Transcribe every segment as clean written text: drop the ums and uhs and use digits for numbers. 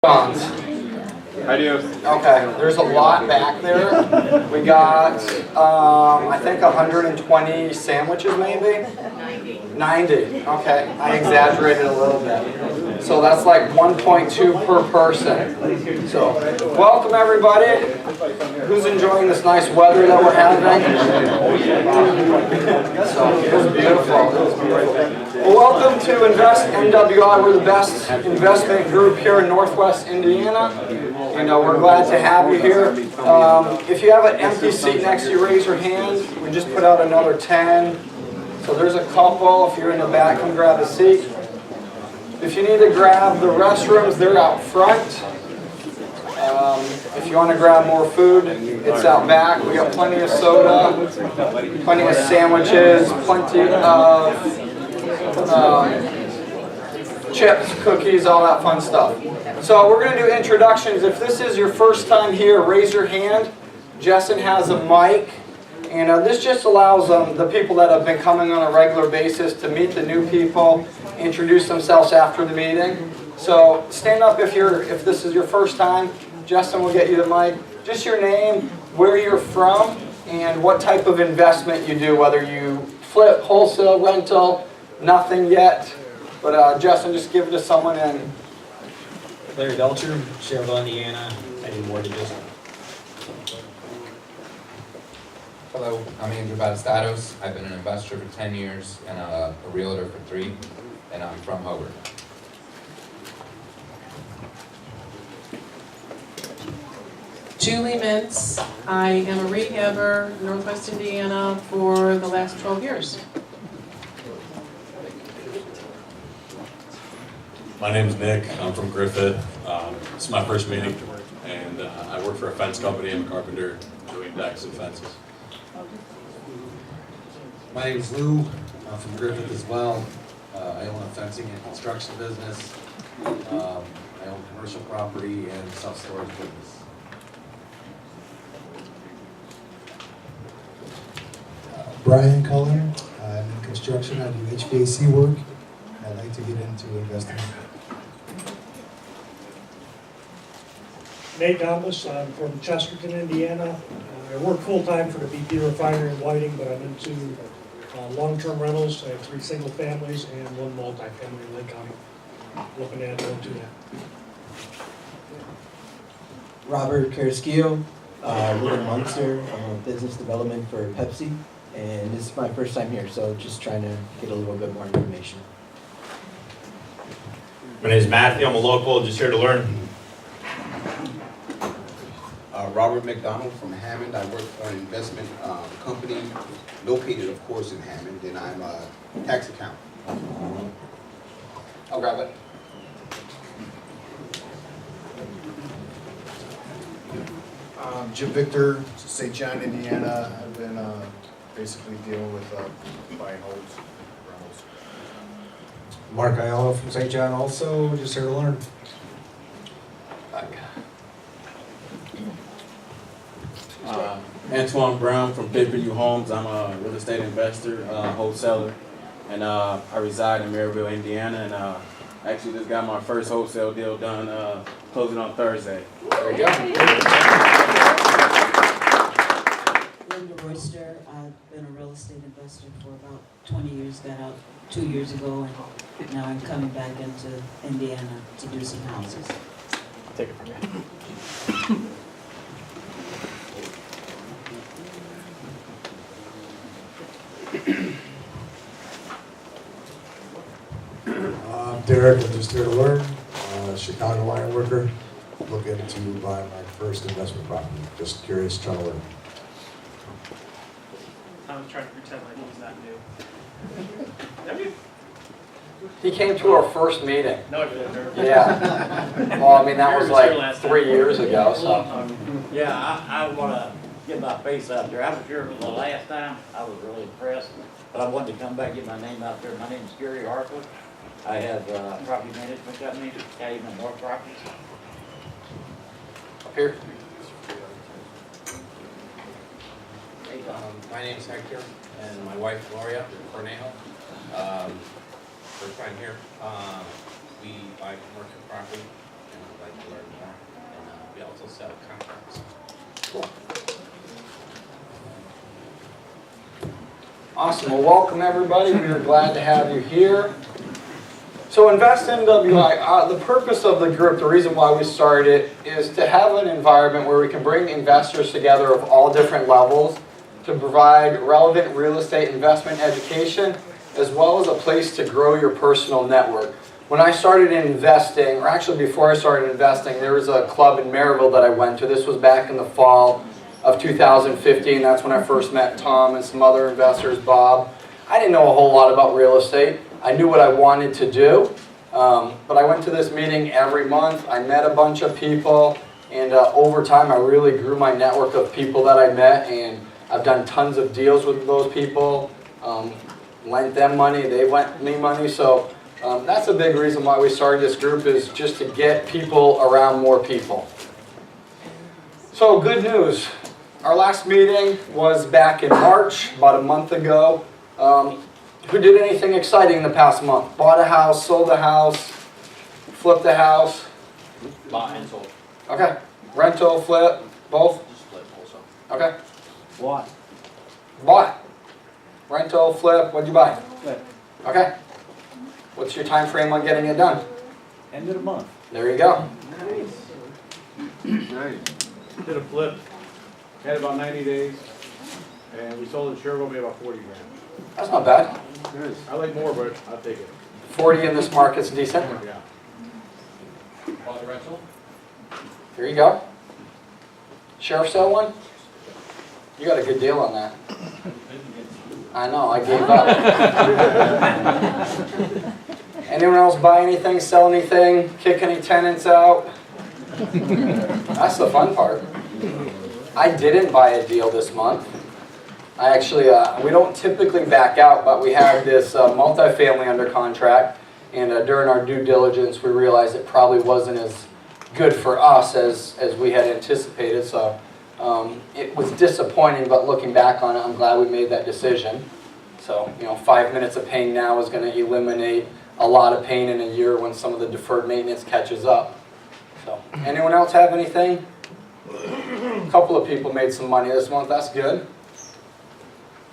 I do. Okay, there's a lot back there. We got, I think 120 sandwiches maybe? 90. Okay, I exaggerated a little bit. So that's like 1.2 per person. So, welcome everybody. Who's enjoying this nice weather that we're having? So, it was beautiful. Well, welcome to Invest NWI. We're the best investment group here in Northwest Indiana. And we're glad to have you here. If you have an empty seat next to you, raise your hand. We just put out another 10. So there's a couple. If you're in the back, come grab a seat. If you need to grab the restrooms, they're out front. If you want to grab more food, it's out back. We got plenty of soda, plenty of sandwiches, plenty of chips, cookies, all that fun stuff. So we're going to do introductions. If this is your first time here, raise your hand. Justin has a mic. And this just allows the people that have been coming on a regular basis to meet the new people, introduce themselves after the meeting. So stand up if this is your first time. Justin will get you the mic. Just your name, where you're from, and what type of investment you do, whether you flip, wholesale, rental, nothing yet. But Justin, just give it to someone and... Larry Belcher, Sherrill, Indiana. I do mortgages. Hello, I'm Andrew Batistatos. I've been an investor for 10 years and a realtor for 3, and I'm from Hobart. Julie Mintz. I am a rehabber in Northwest Indiana for the last 12 years. My name is Nick. I'm from Griffith. This is my first meeting, and I work for a fence company. I'm a carpenter doing decks and fences. My name is Lou. I'm from Griffith as well. I own a fencing and construction business. I own commercial property and self-storage business. Brian Cullen. I'm in construction. I do HVAC work. I'd like to get into investing. Nate Dombas, I'm from Chesterton, Indiana. I work full-time for the BP refinery in Whiting, but I'm into long-term rentals. I have 3 single families and 1 multi-family in Lake County. Looking at going to that. Robert Carrasquillo, live in Munster. I'm a business development for Pepsi, and this is my first time here, so just trying to get a little bit more information. My name is Matthew. I'm a local, just here to learn. Robert McDonald from Hammond. I work for an investment company located, of course, in Hammond, and I'm a tax accountant. I'll grab it. Jim Victor, St. John, Indiana. I've been basically dealing with buying homes, rentals. Mark Ayala from St. John also, just here to learn. Antoine Brown from Pay-Per-View Homes. I'm a real estate investor, wholesaler, and I reside in Maryville, Indiana, and actually just got my first wholesale deal done, closing on Thursday. There you go. Linda Royster. I've been a real estate investor for about 20 years, got out 2 years ago, and now I'm coming back into Indiana to do some houses. Take it from here. Derek, I'm just here to learn. Chicago iron worker, looking to buy my first investment property. Just curious, trying to learn. I was trying to pretend like he's not new. He came to our first meeting. No, I didn't. Yeah. Well, I mean, that was like 3 years ago. So. Yeah, I want to get my face out there. I was here the last time. I was really impressed. But I wanted to come back and get my name out there. My name is Gary Hartwood. I have a property management company, Calumet and North Properties. Up here. My name is Hector, and my wife Gloria Cornejo. First time here. We buy commercial property. and I'd like to learn more. And we also sell contracts. Cool. Awesome. Well, welcome everybody. We are glad to have you here. So Invest NWI, the purpose of the group, the reason why we started it, is to have an environment where we can bring investors together of all different levels to provide relevant real estate investment education, as well as a place to grow your personal network. When I started investing, or actually before I started investing, there was a club in Maryville that I went to. This was back in the fall of 2015. That's when I first met Tom and some other investors, Bob. I didn't know a whole lot about real estate. I knew what I wanted to do, but I went to this meeting every month. I met a bunch of people, and over time I really grew my network of people that I met, and I've done tons of deals with those people, lent them money, they lent me money, so that's a big reason why we started this group, is just to get people around more people. So good news, our last meeting was back in March, about a month ago. Who did anything exciting in the past month? Bought a house, sold a house, flipped a house? Bought and sold. Okay. Rental, flip, both? Just split also. Okay. What? Bought. Rental, flip, what'd you buy? Flip. Okay. What's your time frame on getting it done? End of the month. There you go. Nice. Did a flip, had about 90 days, and we sold it Sherwood, made about 40 grand. That's not bad. I like more, but I'll take it. 40 in this market's decent. Yeah. Bought the rental. Here you go. Sheriff sale one? You got a good deal on that. I know, I gave up. Anyone else buy anything, sell anything, kick any tenants out? That's the fun part. I didn't buy a deal this month. I actually, we don't typically back out, but we have this multifamily under contract, and during our due diligence we realized it probably wasn't as good for us as we had anticipated, so it was disappointing, but looking back on it, I'm glad we made that decision. So, 5 minutes of pain now is going to eliminate a lot of pain in a year when some of the deferred maintenance catches up. So, anyone else have anything? A couple of people made some money this month, that's good.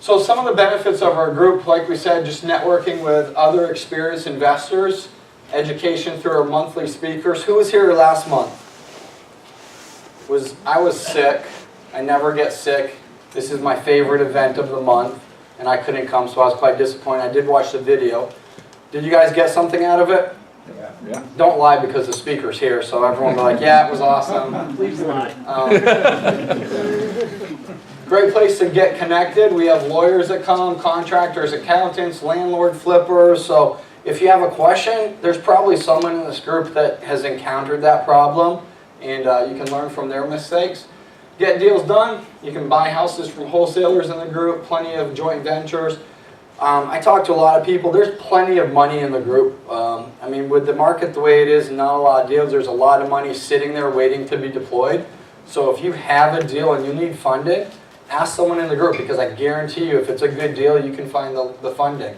So some of the benefits of our group, like we said, just networking with other experienced investors, education through our monthly speakers. Who was here last month? I was sick. I never get sick. This is my favorite event of the month, and I couldn't come, so I was quite disappointed. I did watch the video. Did you guys get something out of it? Yeah. Don't lie because the speaker's here, so everyone will be like, yeah, it was awesome. Please lie. Great place to get connected. We have lawyers that come, contractors, accountants, landlord flippers. So if you have a question, there's probably someone in this group that has encountered that problem, and you can learn from their mistakes. Get deals done. You can buy houses from wholesalers in the group, plenty of joint ventures. I talk to a lot of people. There's plenty of money in the group. I mean, with the market the way it is, not a lot of deals, there's a lot of money sitting there waiting to be deployed. So if you have a deal and you need funding, ask someone in the group, because I guarantee you if it's a good deal, you can find the funding.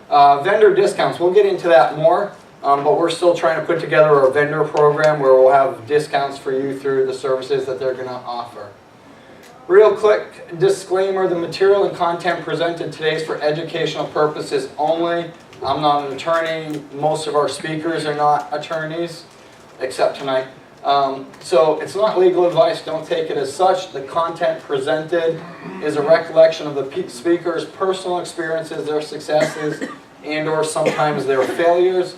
Vendor discounts, we'll get into that more, but we're still trying to put together a vendor program where we'll have discounts for you through the services that they're going to offer. Real quick disclaimer, the material and content presented today is for educational purposes only. I'm not an attorney. Most of our speakers are not attorneys, except tonight. So it's not legal advice, don't take it as such. The content presented is a recollection of the speaker's personal experiences, their successes, and or sometimes their failures.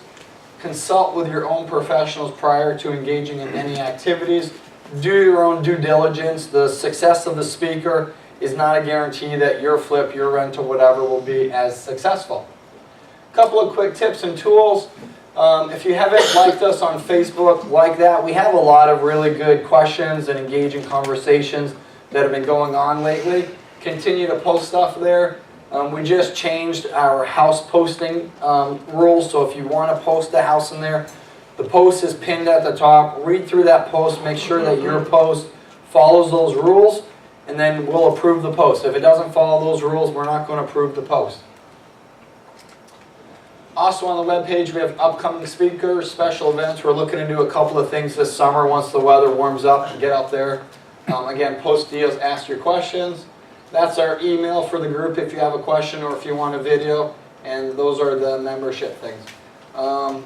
Consult with your own professionals prior to engaging in any activities. Do your own due diligence. The success of the speaker is not a guarantee that your flip, your rental, whatever will be as successful. A couple of quick tips and tools. If you haven't liked us on Facebook, like that. We have a lot of really good questions and engaging conversations that have been going on lately. Continue to post stuff there. We just changed our house posting rules, so if you want to post a house in there, the post is pinned at the top. Read through that post, make sure that your post follows those rules, and then we'll approve the post. If it doesn't follow those rules, we're not going to approve the post. Also on the webpage, we have upcoming speakers, special events. We're looking to do a couple of things this summer once the weather warms up and get out there. Again, post deals, ask your questions. That's our email for the group if you have a question or if you want a video. And those are the membership things. A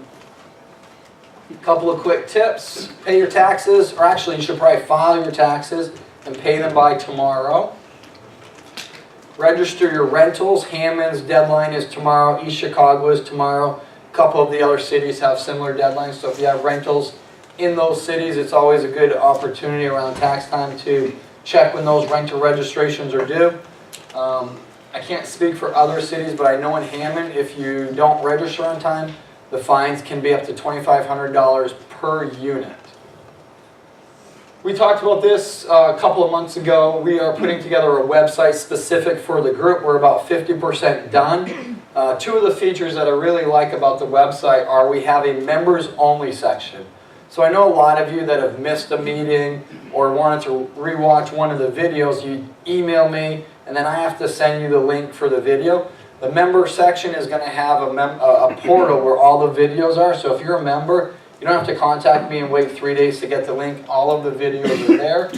couple of quick tips. Pay your taxes, or actually you should probably file your taxes and pay them by tomorrow. Register your rentals. Hammond's deadline is tomorrow. East Chicago is tomorrow. A couple of the other cities have similar deadlines. So if you have rentals in those cities, it's always a good opportunity around tax time to check when those rental registrations are due. I can't speak for other cities, but I know in Hammond, if you don't register on time, the fines can be up to $2,500 per unit. We talked about this a couple of months ago. We are putting together a website specific for the group. We're about 50% done. Two of the features that I really like about the website are we have a members only section. So I know a lot of you that have missed a meeting or wanted to rewatch one of the videos, you email me and then I have to send you the link for the video. The member section is going to have a portal where all the videos are. So if you're a member, you don't have to contact me and wait 3 days to get the link. All of the videos are there.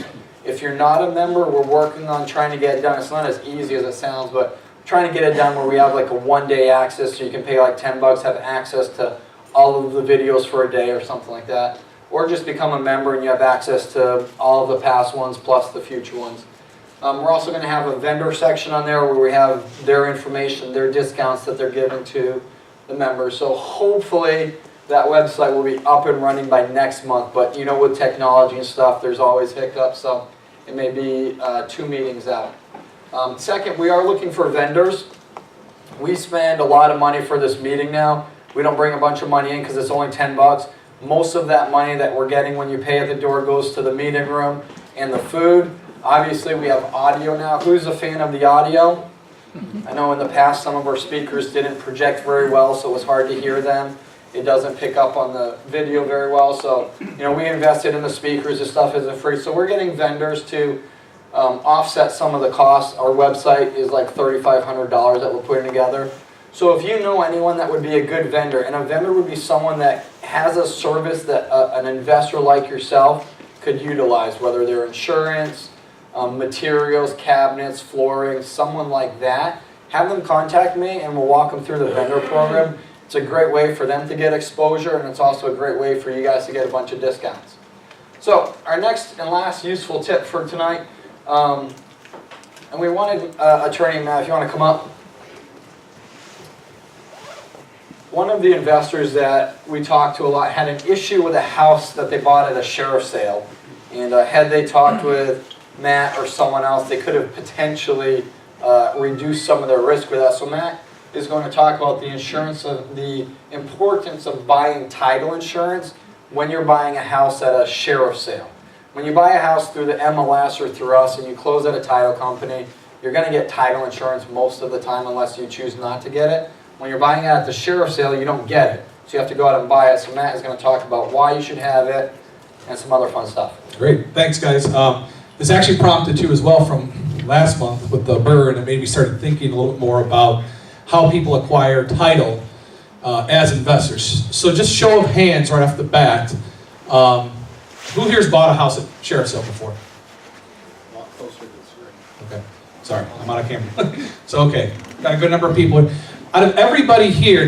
If you're not a member, we're working on trying to get it done. It's not as easy as it sounds, but trying to get it done where we have like a one-day access so you can pay like $10, have access to all of the videos for a day or something like that. Or just become a member and you have access to all of the past ones plus the future ones. We're also going to have a vendor section on there where we have their information, their discounts that they're giving to the members. So hopefully that website will be up and running by next month. But you know, with technology and stuff, there's always hiccups. So it may be 2 meetings out. Second, we are looking for vendors. We spend a lot of money for this meeting now. We don't bring a bunch of money in because it's only $10. Most of that money that we're getting when you pay at the door goes to the meeting room and the food. Obviously, we have audio now. Who's a fan of the audio? I know in the past some of our speakers didn't project very well, so it was hard to hear them. It doesn't pick up on the video very well. So, you know, we invested in the speakers. This stuff isn't free. So we're getting vendors to offset some of the costs. Our website is like $3,500 that we're putting together. So if you know anyone that would be a good vendor, and a vendor would be someone that has a service that an investor like yourself could utilize, whether they're insurance, materials, cabinets, flooring, someone like that, have them contact me and we'll walk them through the vendor program. It's a great way for them to get exposure and it's also a great way for you guys to get a bunch of discounts. So our next and last useful tip for tonight, and we wanted Attorney Matt, if you want to come up. One of the investors that we talked to a lot had an issue with a house that they bought at a sheriff's sale. And had they talked with Matt or someone else, they could have potentially reduced some of their risk with that. So Matt is going to talk about the insurance, of the importance of buying title insurance when you're buying a house at a sheriff's sale. When you buy a house through the MLS or through us and you close at a title company, you're going to get title insurance most of the time unless you choose not to get it. When you're buying it at the sheriff's sale, you don't get it. So you have to go out and buy it. So Matt is going to talk about why you should have it and some other fun stuff. Great. Thanks, guys. This actually prompted too as well from last month with the burr, and it made me start thinking a little bit more about how people acquire title as investors. So just show of hands right off the bat. Who here's bought a house at sheriff's sale before? A lot closer to the screen. Okay. Sorry, I'm out of camera. So, okay. Got a good number of people. Out of everybody here,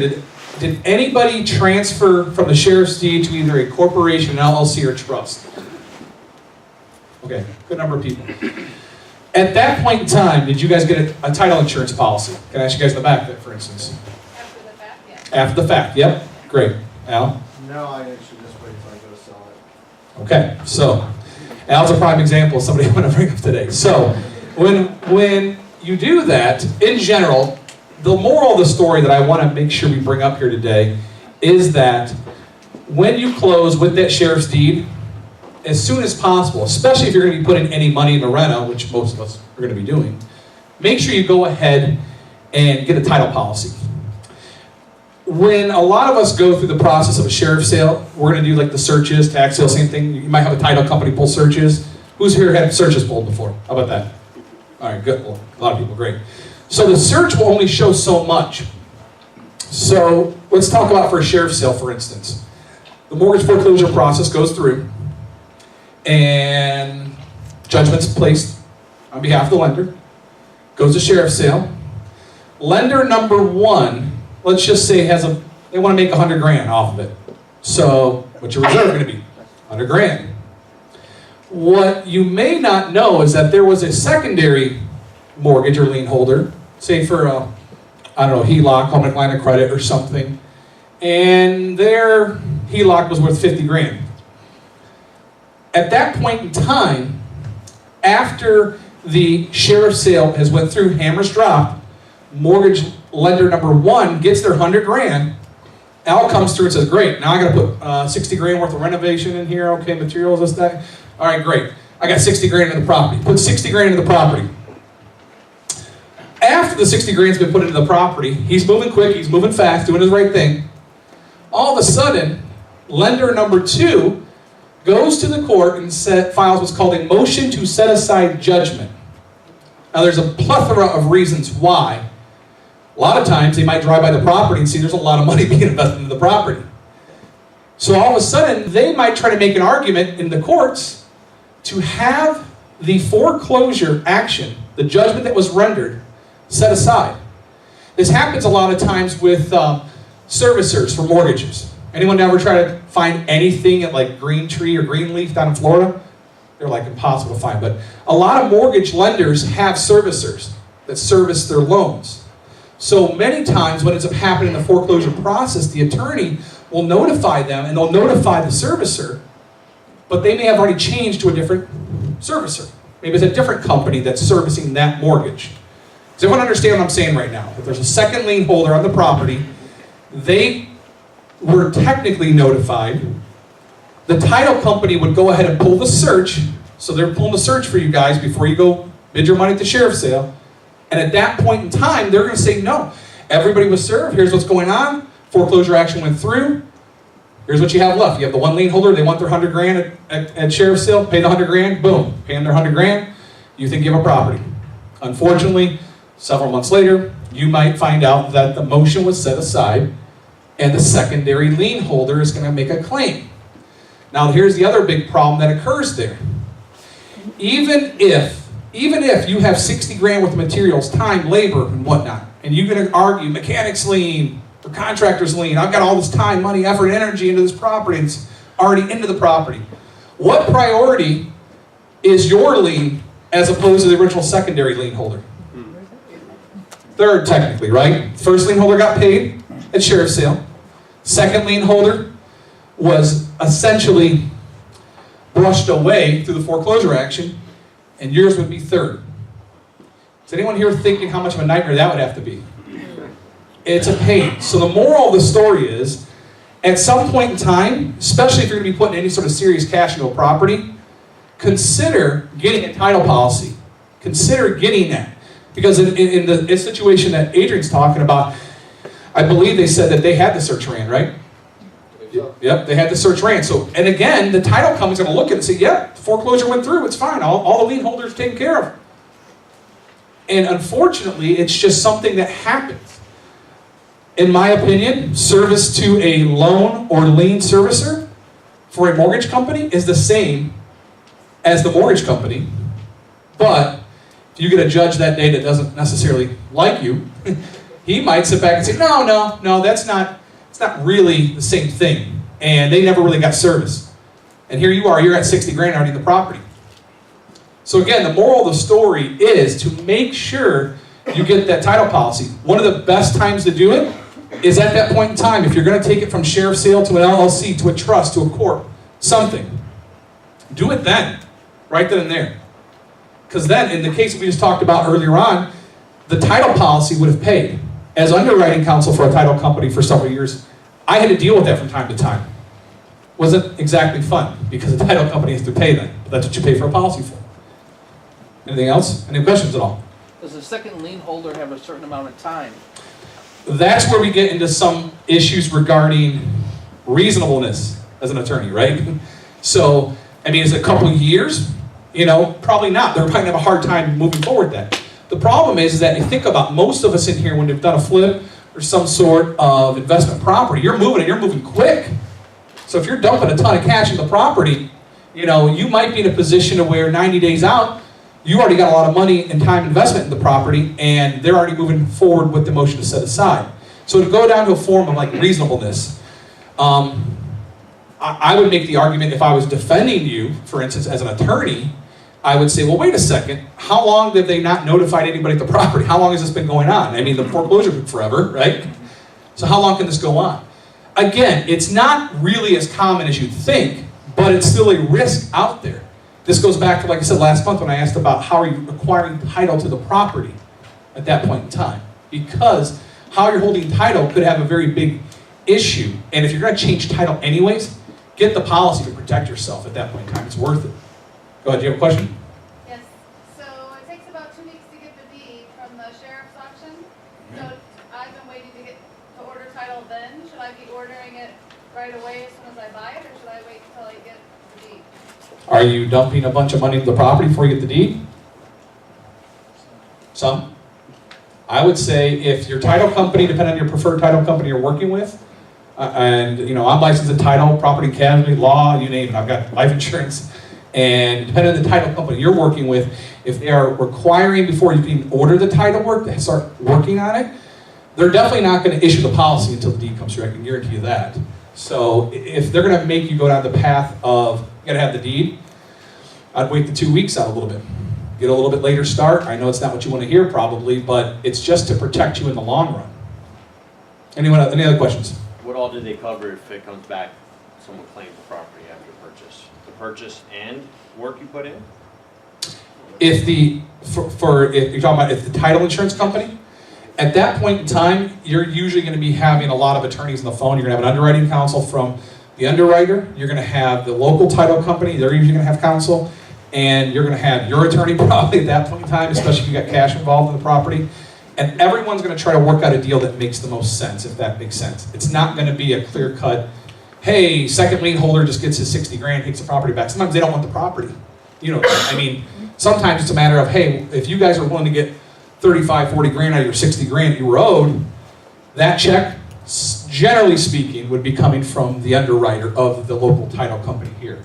did anybody transfer from the sheriff's deed to either a corporation, an LLC, or trust? Okay, good number of people. At that point in time, did you guys get a title insurance policy? Can I ask you guys in the back there, for instance? After the fact, yeah. After the fact, yep. Great. Al? No, I actually just wait until I go sell it. Okay, so Al's a prime example of somebody I'm going to bring up today. So when you do that, in general, the moral of the story that I want to make sure we bring up here today is that when you close with that sheriff's deed, as soon as possible, especially if you're going to be putting any money in the reno, which most of us are going to be doing, make sure you go ahead and get a title policy. When a lot of us go through the process of a sheriff's sale, we're going to do like the searches, tax sale, same thing. You might have a title company pull searches. Who's here had searches pulled before? How about that? All right, good. Well, a lot of people, great. So the search will only show so much. So let's talk about for a sheriff's sale, for instance. The mortgage foreclosure process goes through, and judgment's placed on behalf of the lender, goes to sheriff's sale. Lender number one, let's just say they want to make 100 grand off of it. So what's your reserve going to be? 100 grand. What you may not know is that there was a secondary mortgage or lien holder, say for a, I don't know, HELOC, home equity line of credit or something, and their HELOC was worth 50 grand. At that point in time, after the sheriff's sale has went through, hammers dropped, mortgage lender number one gets their 100 grand. Al comes through and says, great, now I gotta put 60 grand worth of renovation in here, okay, materials, this, that. All right, great. I got 60 grand into the property. Put 60 grand into the property. After the 60 grand's been put into the property, he's moving quick, he's moving fast, doing his right thing. All of a sudden, lender number two goes to the court and files what's called a motion to set aside judgment. Now there's a plethora of reasons why. A lot of times they might drive by the property and see there's a lot of money being invested into the property. So all of a sudden, they might try to make an argument in the courts to have the foreclosure action, the judgment that was rendered, set aside. This happens a lot of times with servicers for mortgages. Anyone ever try to find anything at like Green Tree or Greenleaf down in Florida? They're like impossible to find, but a lot of mortgage lenders have servicers that service their loans. So many times what ends up happening in the foreclosure process, the attorney will notify them and they'll notify the servicer, but they may have already changed to a different servicer. Maybe it's a different company that's servicing that mortgage. Does everyone understand what I'm saying right now? If there's a second lien holder on the property, they were technically notified. The title company would go ahead and pull the search, so they're pulling the search for you guys before you go bid your money at the sheriff's sale. And at that point in time, they're going to say, no, everybody was served, here's what's going on, foreclosure action went through, here's what you have left. You have the one lien holder, they want their 100 grand at sheriff's sale, pay the 100 grand, boom, pay them their 100 grand, you think you have a property. Unfortunately, several months later, you might find out that the motion was set aside and the secondary lien holder is going to make a claim. Now here's the other big problem that occurs there. Even if you have 60 grand worth of materials, time, labor, and whatnot, and you're going to argue mechanics lien or contractor's lien, I've got all this time, money, effort, energy into this property, and it's already into the property. What priority is your lien as opposed to the original secondary lien holder? Third, technically, right? First lien holder got paid at sheriff's sale. Second lien holder was essentially brushed away through the foreclosure action, and yours would be third. Is anyone here thinking how much of a nightmare that would have to be? It's a pain. So the moral of the story is, at some point in time, especially if you're going to be putting any sort of serious cash into a property, consider getting a title policy. Consider getting that. Because in the situation that Adrian's talking about, I believe they said that they had the search ran, right? Yep, they had the search ran. So, and again, the title company's going to look at it and say, yep, foreclosure went through, it's fine. All the lien holders taken care of. And unfortunately, it's just something that happens. In my opinion, service to a loan or lien servicer for a mortgage company is the same as the mortgage company, but if you get a judge that day that doesn't necessarily like you, he might sit back and say, no, it's not really the same thing. And they never really got service. And here you are, you're at 60 grand already in the property. So again, the moral of the story is to make sure you get that title policy. One of the best times to do it is at that point in time. If you're going to take it from sheriff's sale to an LLC, to a trust, to a corp, something, do it then, right then and there. Because then, in the case that we just talked about earlier on, the title policy would have paid. As underwriting counsel for a title company for several years, I had to deal with that from time to time. Wasn't exactly fun, because the title company has to pay them. But that's what you pay for a policy for. Anything else? Any questions at all? Does the second lien holder have a certain amount of time? That's where we get into some issues regarding reasonableness as an attorney, right? So, I mean, is it a couple of years? You know, probably not. They're probably going to have a hard time moving forward with that. The problem is that you think about most of us in here, when they've done a flip or some sort of investment property, you're moving it, you're moving quick. So if you're dumping a ton of cash in the property, you know, you might be in a position to where 90 days out, you already got a lot of money and time investment in the property, and they're already moving forward with the motion to set aside. So to go down to a form of like reasonableness, I would make the argument if I was defending you, for instance, as an attorney, I would say, well, wait a second, how long have they not notified anybody at the property? How long has this been going on? I mean, the foreclosure took forever, right? So how long can this go on? Again, it's not really as common as you'd think, but it's still a risk out there. This goes back to, like I said last month when I asked about how are you acquiring title to the property at that point in time. Because how you're holding title could have a very big issue. And if you're going to change title anyways, get the policy to protect yourself at that point in time. It's worth it. Go ahead, do you have a question? Yes. So it takes about 2 weeks to get the deed from the sheriff's auction. So I've been waiting to order title then. Should I be ordering it right away as soon as I buy it, or should I wait until I get the deed? Are you dumping a bunch of money into the property before you get the deed? Some. I would say if your title company, depending on your preferred title company you're working with, and you know, I'm licensed in title, property casualty, law, you name it, I've got life insurance, and depending on the title company you're working with, if they are requiring before you can order the title work to start working on it, they're definitely not going to issue the policy until the deed comes through. I can guarantee you that. So if they're going to make you go down the path of you got to have the deed, I'd wait the 2 weeks out a little bit. Get a little bit later start. I know it's not what you want to hear probably, but it's just to protect you in the long run. Any other questions? What all do they cover if it comes back, someone claims the property after purchase? The purchase and work you put in? If you're talking about if the title insurance company, at that point in time, you're usually going to be having a lot of attorneys on the phone. You're going to have an underwriting counsel from the underwriter. You're going to have the local title company. They're usually going to have counsel. And you're going to have your attorney probably at that point in time, especially if you've got cash involved in the property. And everyone's going to try to work out a deal that makes the most sense, if that makes sense. It's not going to be a clear-cut, hey, second lien holder just gets his 60 grand, takes the property back. Sometimes they don't want the property. You know, I mean, sometimes it's a matter of, hey, if you guys are willing to get 35, 40 grand out of your 60 grand you were owed, that check, generally speaking, would be coming from the underwriter of the local title company here.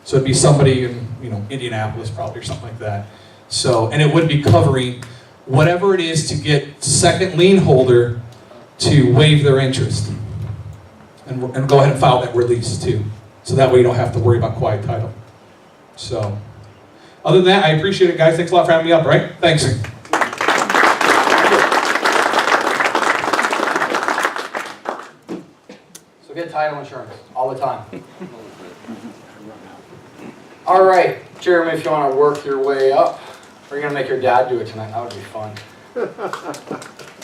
So it'd be somebody in, you know, Indianapolis probably or something like that. So, and it would be covering whatever it is to get second lien holder to waive their interest. And go ahead and file that release too. So that way you don't have to worry about quiet title. So, other than that, I appreciate it, guys. Thanks a lot for having me up, right? Thanks. So get title insurance all the time. All right, Jeremy, if you want to work your way up, we're going to make your dad do it tonight. That would be fun.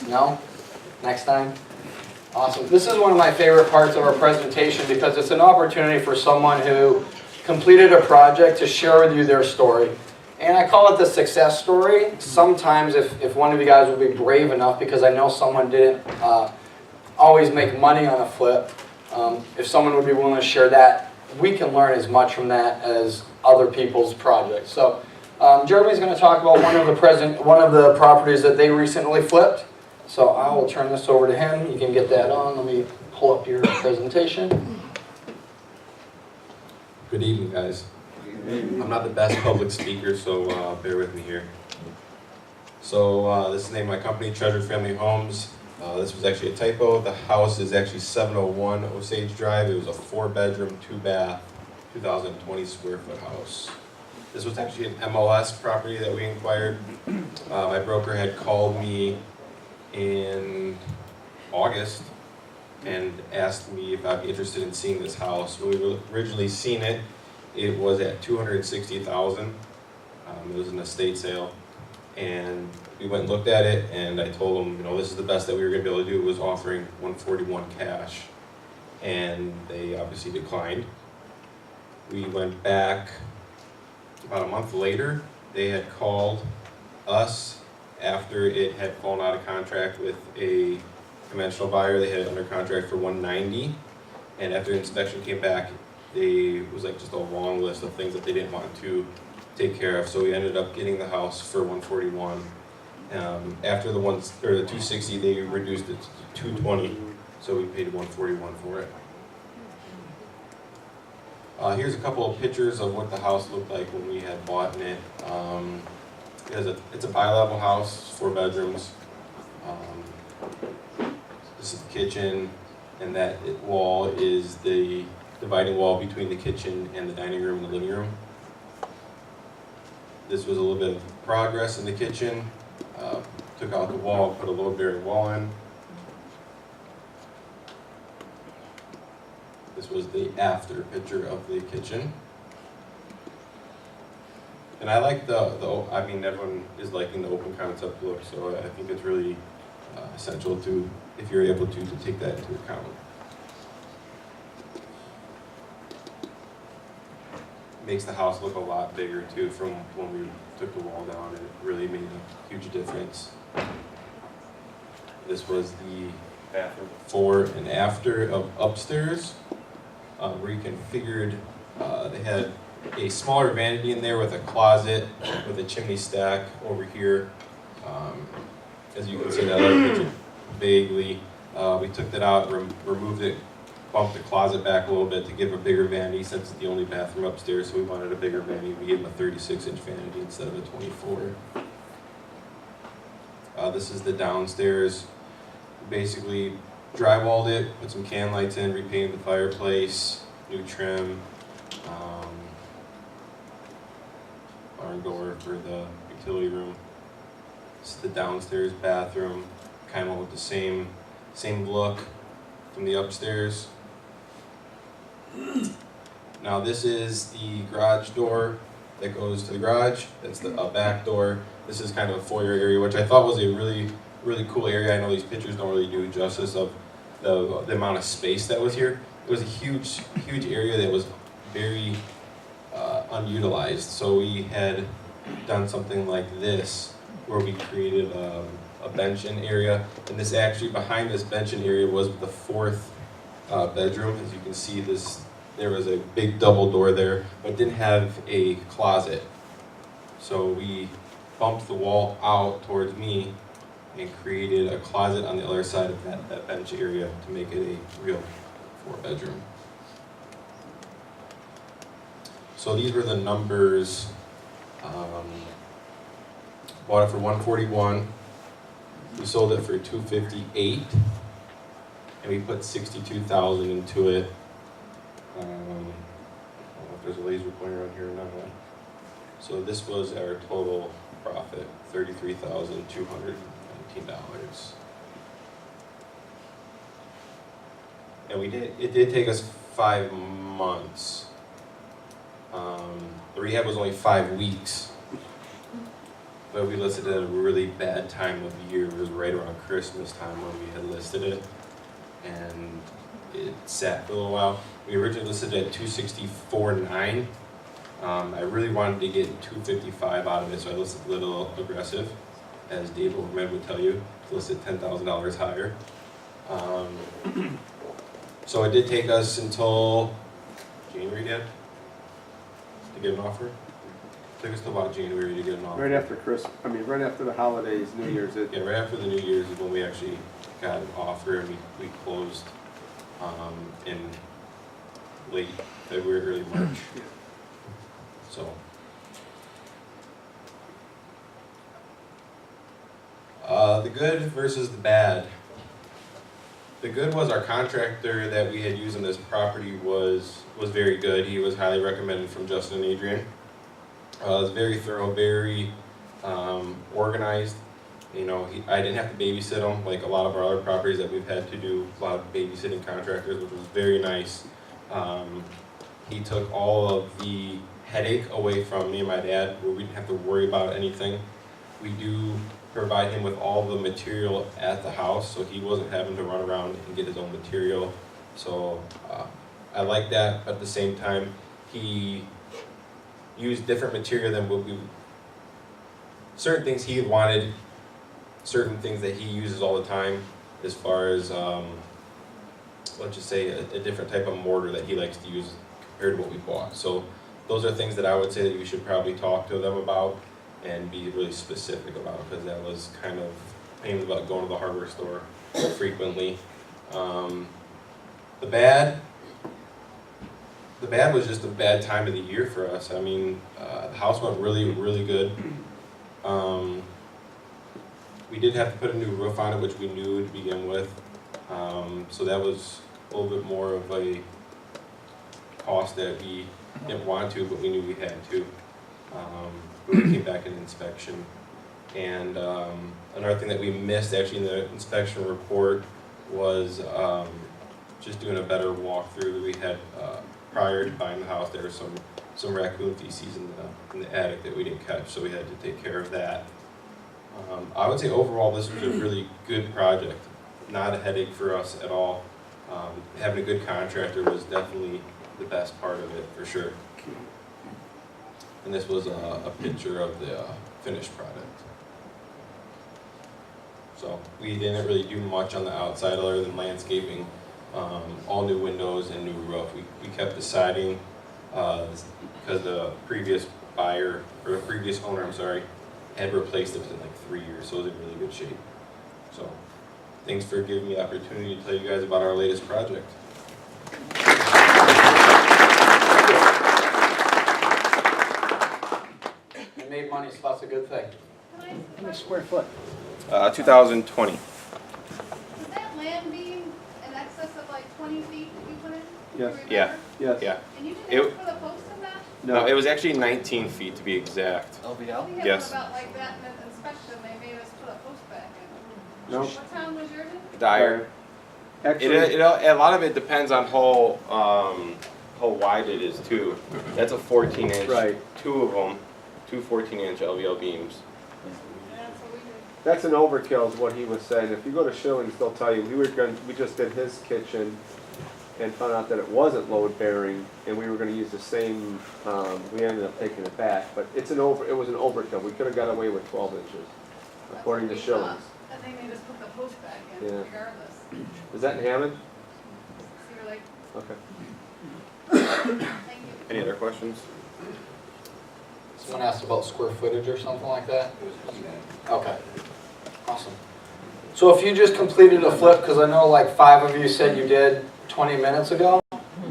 No? Next time? Awesome. This is one of my favorite parts of our presentation because it's an opportunity for someone who completed a project to share with you their story. And I call it the success story. Sometimes if one of you guys will be brave enough, because I know someone didn't always make money on a flip, if someone would be willing to share that, we can learn as much from that as other people's projects. So Jeremy's going to talk about one of the properties that they recently flipped. So I will turn this over to him. You can get that on. Let me pull up your presentation. Good evening, guys. I'm not the best public speaker, so bear with me here. So this is the name of my company, Treasure Family Homes. This was actually a typo. The house is actually 701 Osage Drive. It was a 4-bedroom, 2-bath, 2,020 square foot house. This was actually an MLS property that we inquired. My broker had called me in August and asked me if I'd be interested in seeing this house. When we originally seen it, it was at $260,000. It was an estate sale. And we went and looked at it, and I told them, you know, this is the best that we were going to be able to do, was offering $141 cash. And they obviously declined. We went back about a month later. They had called us after it had fallen out of contract with a conventional buyer. They had it under contract for $190. And after the inspection came back, it was like just a long list of things that they didn't want to take care of. So we ended up getting the house for $141. After the the 260, they reduced it to 220, so we paid 141 for it. Here's a couple of pictures of what the house looked like when we had bought it. It's a bi-level house, 4 bedrooms. This is the kitchen, and that wall is the dividing wall between the kitchen and the dining room and the living room. This was a little bit of progress in the kitchen. Took out the wall, put a load-bearing wall in. This was the after picture of the kitchen. And I like I mean, everyone is liking the open concept look, so I think it's really essential to, if you're able to take that into account. Makes the house look a lot bigger too from when we took the wall down, and it really made a huge difference. This was the bathroom before and after of upstairs. Reconfigured, they had a smaller vanity in there with a closet with a chimney stack over here. As you can see in that other picture, vaguely, we took that out, removed it, bumped the closet back a little bit to give a bigger vanity since it's the only bathroom upstairs, so we wanted a bigger vanity. We gave them a 36-inch vanity instead of a 24. This is the downstairs. We basically drywalled it, put some can lights in, repainted the fireplace, new trim, barn door for the utility room. This is the downstairs bathroom, kind of with the same look from the upstairs. Now this is the garage door that goes to the garage. That's the back door. This is kind of a foyer area, which I thought was a really cool area. I know these pictures don't really do justice of the amount of space that was here. It was a huge area that was very unutilized. So we had done something like this, where we created a bench-in area, and this actually, behind this bench-in area was the 4th bedroom. As you can see, there was a big double door there, but didn't have a closet. So we bumped the wall out towards me and created a closet on the other side of that bench area to make it a real 4-bedroom. So these were the numbers. Bought it for $141. We sold it for $258, and we put $62,000 into it. I don't know if there's a laser pointer on here or not. So this was our total profit, $33,219. And it did take us 5 months. The rehab was only 5 weeks. But we listed it at a really bad time of the year. It was right around Christmas time when we had listed it. And it sat for a little while. We originally listed it at $264,900. I really wanted to get $255,000 out of it, so I listed a little aggressive, as Dave Overman would tell you, listed $10,000 higher. So it did take us until January, Dad, to get an offer. It took us to about January to get an offer. Right after right after the holidays, New Year's. Yeah, right after the New Year's is when we actually got an offer, and we closed in late February, early March. So. The good versus the bad. The good was our contractor that we had used on this property was very good. He was highly recommended from Justin and Adrian. It was very thorough, very organized. You know, I didn't have to babysit him like a lot of our other properties that we've had to do a lot of babysitting contractors, which was very nice. He took all of the headache away from me and my dad, where we didn't have to worry about anything. We do provide him with all the material at the house, so he wasn't having to run around and get his own material. So I like that, but at the same time, he used different material than what we, certain things he wanted, certain things that he uses all the time, as far as, let's just say a different type of mortar that he likes to use compared to what we bought. So those are things that I would say that you should probably talk to them about and be really specific about it, because that was kind of pain about going to the hardware store frequently. The bad was just a bad time of the year for us. I mean, the house went really, really good. We did have to put a new roof on it, which we knew to begin with. So that was a little bit more of a cost that we didn't want to, but we knew we had to. We came back in inspection. And another thing that we missed actually in the inspection report was just doing a better walkthrough. We had, prior to buying the house, there was some raccoon feces in the attic that we didn't catch, so we had to take care of that. I would say overall this was a really good project, not a headache for us at all. Having a good contractor was definitely the best part of it, for sure. And this was a picture of the finished product. So we didn't really do much on the outside other than landscaping. All new windows and new roof. We kept the siding because the previous buyer, or the previous owner, I'm sorry, had replaced it within like 3 years, so it was in really good shape. So thanks for giving me the opportunity to tell you guys about our latest project. You made money, so that's a good thing. How many square foot? 2020. Is that land being in excess of like 20 feet that you put in? Yes. Yeah. Yes. Yeah. And you didn't have to put a post in that? No, it was actually 19 feet to be exact. We had Yes. one about like that in the inspection, they made us put a post back in. No. What town was yours in? Dyer. Actually, A lot of it depends on how wide it is too. That's a 14-inch. Right. Two of them, two 14-inch LVL beams. that's an overkill is what he was saying. If you go to Schilling's, they'll tell you, we just did his kitchen and found out that it wasn't load bearing, and we were gonna use the same, we ended up taking it back, but it was an overkill. We could have got away with 12 inches, according to Schilling's. And they made us put the post back in Yeah. regardless. Is that in Hammond? Cedar Lake. Okay. Any other questions? Someone asked about square footage or something like that? Okay, awesome. So if you just completed a flip, because I know like 5 of you said you did 20 minutes ago,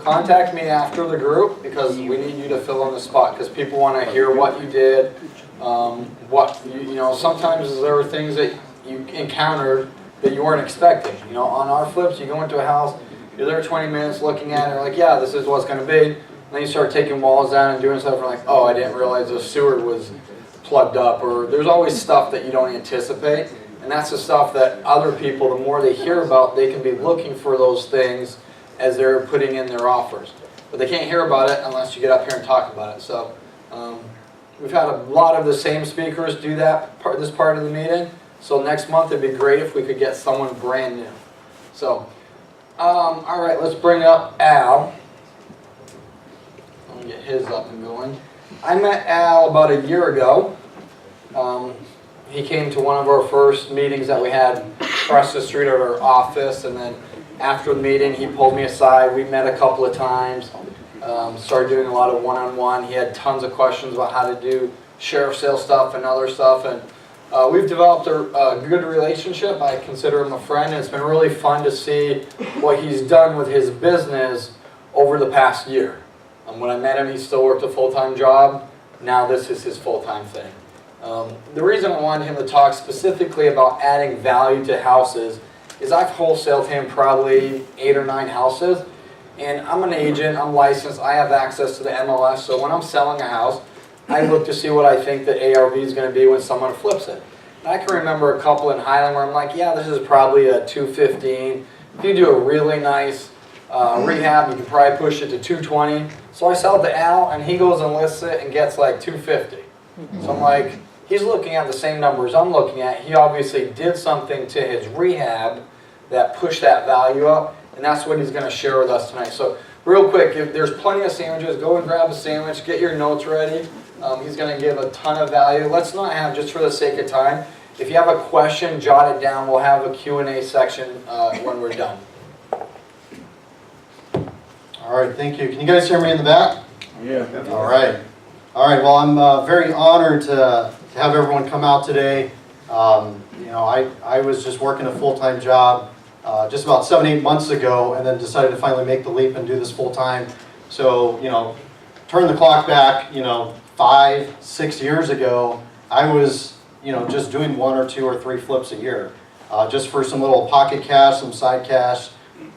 contact me after the group, because we need you to fill in the spot, because people want to hear what you did, you know, sometimes there are things that you encountered that you weren't expecting. You know, on our flips, you go into a house, you're there 20 minutes looking at it, you're like, yeah, this is what's going to be. And then you start taking walls down and doing stuff, and like, oh, I didn't realize the sewer was plugged up, or there's always stuff that you don't anticipate. And that's the stuff that other people, the more they hear about, they can be looking for those things as they're putting in their offers. But they can't hear about it unless you get up here and talk about it. So we've had a lot of the same speakers do this part of the meeting. So next month it'd be great if we could get someone brand new. So, all right, let's bring up Al. Let me get his up and going. I met Al about a year ago. He came to one of our first meetings that we had across the street at our office, and then after the meeting he pulled me aside. We met a couple of times, started doing a lot of one-on-one. He had tons of questions about how to do sheriff sale stuff and other stuff, and we've developed a good relationship. I consider him a friend, and it's been really fun to see what he's done with his business over the past year. When I met him, he still worked a full-time job. Now this is his full-time thing. The reason I wanted him to talk specifically about adding value to houses is I've wholesaled him probably 8 or 9 houses, and I'm an agent, I'm licensed, I have access to the MLS, so when I'm selling a house, I look to see what I think the ARV is going to be when someone flips it. And I can remember a couple in Highland where I'm like, yeah, this is probably a 215. If you do a really nice rehab, you can probably push it to 220. So I sell it to Al, and he goes and lists it and gets like 250. So I'm like, he's looking at the same numbers I'm looking at. He obviously did something to his rehab that pushed that value up, and that's what he's going to share with us tonight. So real quick, if there's plenty of sandwiches, go and grab a sandwich, get your notes ready. He's going to give a ton of value. Let's not have, just for the sake of time, if you have a question, jot it down. We'll have a Q&A section when we're done. All right, thank you. Can you guys hear me in the back? Yeah. All right. All right, well, I'm very honored to to have everyone come out today. You know, I was just working a full-time job just about 7-8 months ago, and then decided to finally make the leap and do this full-time. So, you know, turn the clock back, you know, 5-6 years ago, I was, you know, just doing 1 or 2 or 3 flips a year, just for some little pocket cash, some side cash,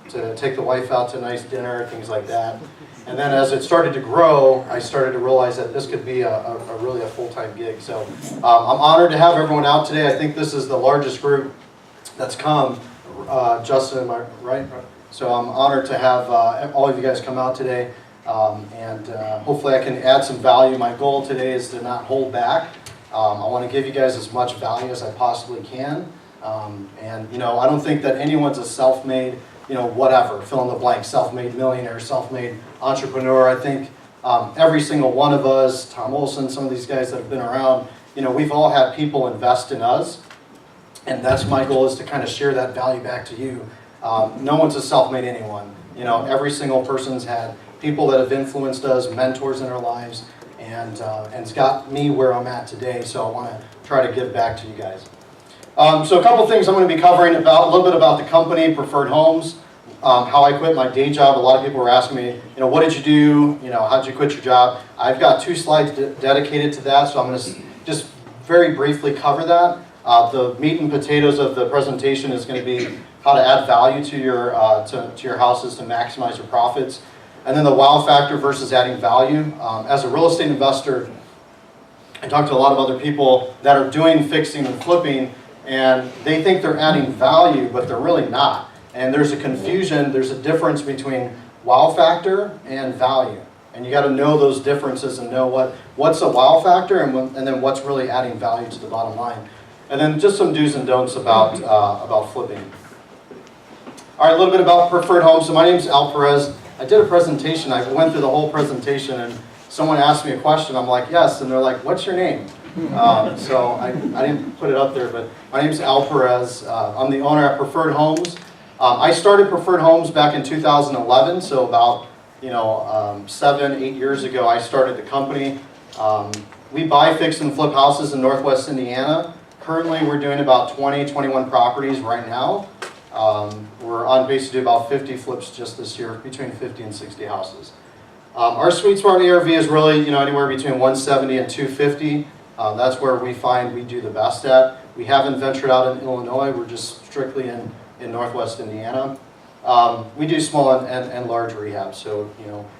to take the wife out to a nice dinner, things like that. And then as it started to grow, I started to realize that this could be really a full-time gig. So I'm honored to have everyone out today. I think this is the largest group that's come. Justin, am I right? So I'm honored to have all of you guys come out today. And hopefully I can add some value. My goal today is to not hold back. I want to give you guys as much value as I possibly can. And you know, I don't think that anyone's a self-made, you know, whatever, fill in the blank, self-made millionaire, self-made entrepreneur. I think every single one of us, Tom Olson, some of these guys that have been around, you know, we've all had people invest in us. And that's my goal, is to kind of share that value back to you. No one's a self-made anyone. You know, every single person's had people that have influenced us, mentors in our lives, and it's got me where I'm at today. So I want to try to give back to you guys. So a couple things I'm going to be covering, a little bit about the company, Preferred Homes, how I quit my day job. A lot of people were asking me, you know, what did you do? You know, how did you quit your job? I've got 2 slides dedicated to that, so I'm going to just very briefly cover that. The meat and potatoes of the presentation is going to be how to add value to your houses to maximize your profits. And then the wow factor versus adding value. As a real estate investor, I talk to a lot of other people that are doing fixing and flipping, and they think they're adding value, but they're really not. And there's a confusion, there's a difference between wow factor and value. And you got to know those differences and know what's a wow factor and then what's really adding value to the bottom line. And then just some do's and don'ts about flipping. All right, a little bit about Preferred Homes. So my name's Al Perez. I did a presentation. I went through the whole presentation, and someone asked me a question. I'm like, yes. And they're like, what's your name? So I didn't put it up there, but my name's Al Perez. I'm the owner at Preferred Homes. I started Preferred Homes back in 2011, so about 7-8 years ago, I started the company. We buy, fix, and flip houses in Northwest Indiana. Currently, we're doing about 21 properties right now. We're on pace to do about 50 flips just this year, between 50 and 60 houses. Our sweet spot ARV is really anywhere between 170 and 250. That's where we find we do the best at. We haven't ventured out in Illinois. We're just strictly in Northwest Indiana. We do small and large rehabs, so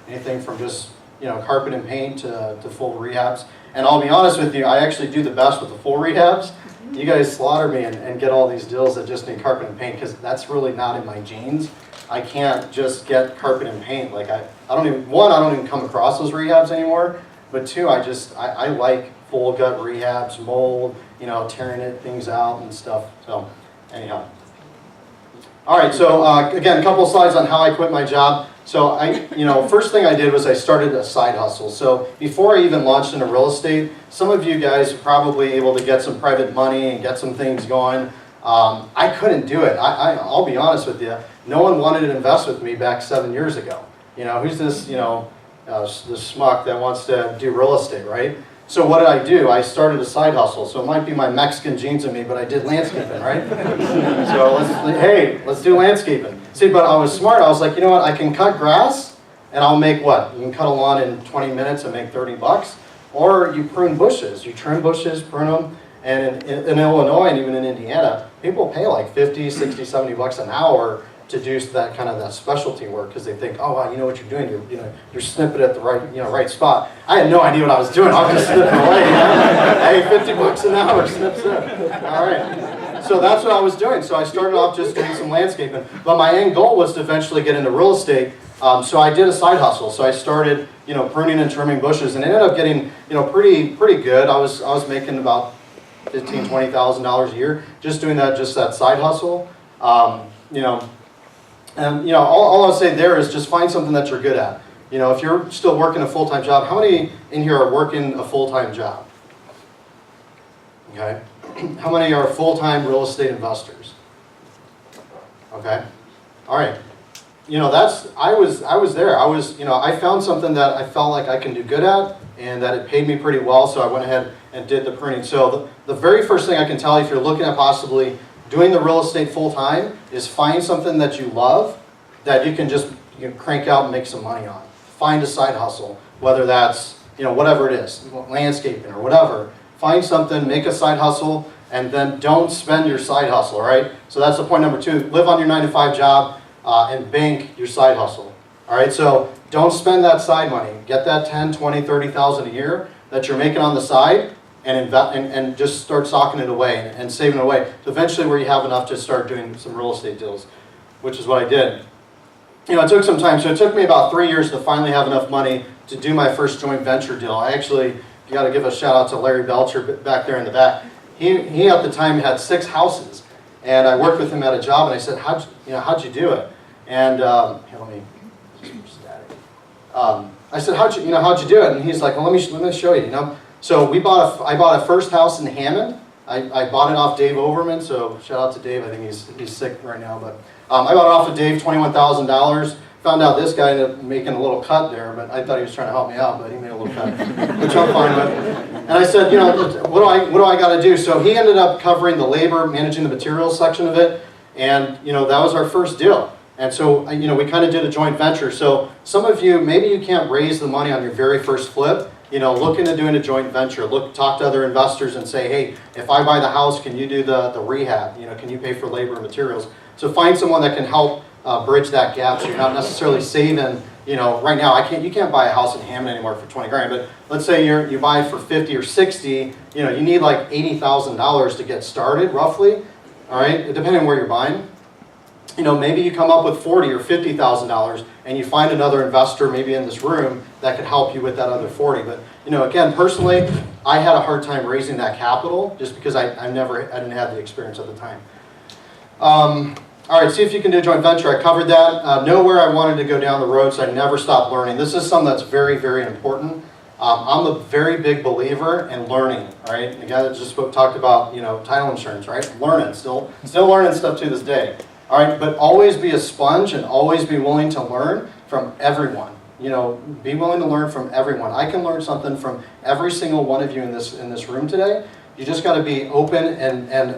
anything from just carpet and paint to full rehabs. And I'll be honest with you, I actually do the best with the full rehabs. You guys slaughter me and get all these deals that just need carpet and paint, because that's really not in my genes. I can't just get carpet and paint. Like I don't even come across those rehabs anymore. But 2, I like full gut rehabs, mold, tearing things out and stuff. So anyhow. All right, so again, a couple of slides on how I quit my job. So first thing I did was I started a side hustle. So before I even launched into real estate, some of you guys are probably able to get some private money and get some things going. I couldn't do it. I'll be honest with you. No one wanted to invest with me back 7 years ago. Who's this, this schmuck that wants to do real estate, right? So what did I do? I started a side hustle. So it might be my Mexican genes in me, but I did landscaping, right? So let's do landscaping. See, but I was smart. I was like, you know what? I can cut grass, and I'll make what? You can cut a lawn in 20 minutes and make $30. Or you prune bushes. You trim bushes, prune them. And in Illinois and even in Indiana, people pay like $50, $60, $70 an hour to do that specialty work, because they think, oh wow, you know what you're doing. You're snipping at the right spot. I had no idea what I was doing. I was just snipping away. Hey, $50 an hour, snip. All right. So that's what I was doing. So I started off just doing some landscaping, but my end goal was to eventually get into real estate. So I did a side hustle. So I started, pruning and trimming bushes, and ended up getting, pretty good. I was making about $15,000, $20,000 a year just doing that side hustle. And all I'll say there is just find something that you're good at. If you're still working a full-time job, how many in here are working a full-time job? Okay. How many are full-time real estate investors? Okay. All right. I was there. I found something that I felt like I can do good at, and that it paid me pretty well, so I went ahead and did the pruning. So the very first thing I can tell you if you're looking at possibly doing the real estate full-time is find something that you love that you can just crank out and make some money on. Find a side hustle, whether that's, whatever it is, landscaping or whatever. Find something, make a side hustle, and then don't spend your side hustle, right? So that's the point number 2. Live on your 9-to-5 job and bank your side hustle. All right, so don't spend that side money. Get that 10, 20, 30,000 a year that you're making on the side and invest and just start socking it away and saving it away. So eventually where you have enough to start doing some real estate deals, which is what I did. It took some time. So it took me about 3 years to finally have enough money to do my first joint venture deal. I actually got to give a shout out to Larry Belcher back there in the back. He at the time had 6 houses, and I worked with him at a job, and I said, how'd you do it? And here, let me. I said, how'd you do it? And he's like, well, let me show you. So I bought a first house in Hammond. I bought it off Dave Overman. So shout out to Dave. I think he's sick right now, but I bought it off of Dave, $21,000. Found out this guy ended up making a little cut there, but I thought he was trying to help me out, but he made a little cut, which I'm fine with. And I said, what do I got to do? So he ended up covering the labor, managing the materials section of it, and that was our first deal. And so, we kind of did a joint venture. So some of you, maybe you can't raise the money on your very first flip. Look into doing a joint venture. Talk to other investors and say, hey, if I buy the house, can you do the rehab? Can you pay for labor and materials? So find someone that can help bridge that gap. So you're not necessarily saving. Right now you can't buy a house in Hammond anymore for 20 grand. But let's say you buy it for 50 or 60. You need like $80,000 to get started, roughly. All right, depending on where you're buying. Maybe you come up with $40,000 or $50,000 and you find another investor maybe in this room that could help you with that other 40. But, again, personally, I had a hard time raising that capital just because I didn't have the experience at the time. All right, see if you can do a joint venture. I covered that. Know where I wanted to go down the road, so I never stopped learning. This is something that's very, very important. I'm a very big believer in learning, right? The guy that just talked about, title insurance, right? Learning, still learning stuff to this day. All right, but always be a sponge and always be willing to learn from everyone. Be willing to learn from everyone. I can learn something from every single one of you in this room today. You just got to be open and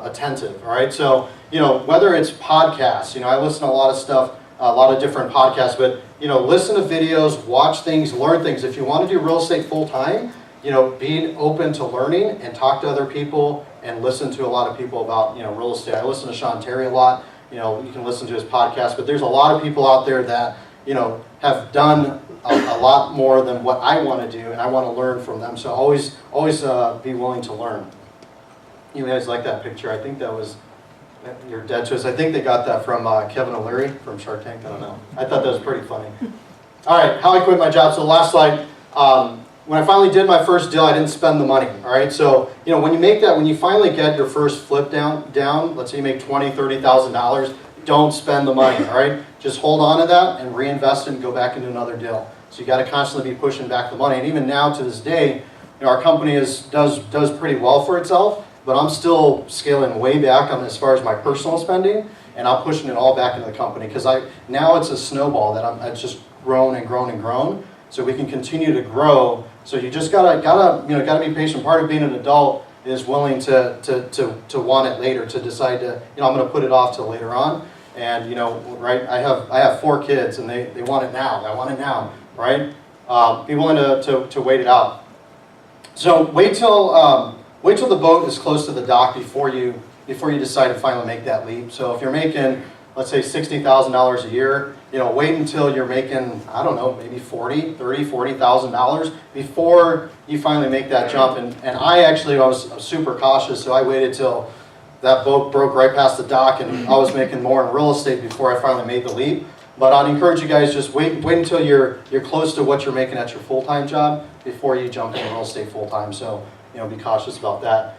attentive. All right, so whether it's podcasts, I listen to a lot of stuff, a lot of different podcasts, but listen to videos, watch things, learn things. If you want to do real estate full time, being open to learning and talk to other people and listen to a lot of people about real estate. I listen to Sean Terry a lot. You can listen to his podcast, but there's a lot of people out there that have done a lot more than what I want to do, and I want to learn from them. So always be willing to learn. You guys like that picture? I think that was your dead twist. I think they got that from Kevin O'Leary from Shark Tank. I don't know. I thought that was pretty funny. All right, how I quit my job. So the last slide. When I finally did my first deal, I didn't spend the money. All right, so when you finally get your first flip down, let's say you make $20,000, $30,000, don't spend the money. All right, just hold on to that and reinvest it and go back into another deal. So you got to constantly be pushing back the money. And even now to this day, our company does pretty well for itself, but I'm still scaling way back on as far as my personal spending, and I'm pushing it all back into the company because now it's a snowball that I've just grown and grown and grown. So we can continue to grow. So you just gotta be patient. Part of being an adult is willing to want it later, to decide to, I'm gonna put it off till later on. And right, I have 4 kids and they want it now. I want it now, right? Be willing to wait it out. So wait till the boat is close to the dock before you decide to finally make that leap. So if you're making, let's say $60,000 a year, wait until you're making, I don't know, maybe $40,000 before you finally make that jump. And I was super cautious, so I waited till that boat broke right past the dock, and I was making more in real estate before I finally made the leap. But I'd encourage you guys, just wait until you're close to what you're making at your full-time job before you jump into real estate full-time. So be cautious about that.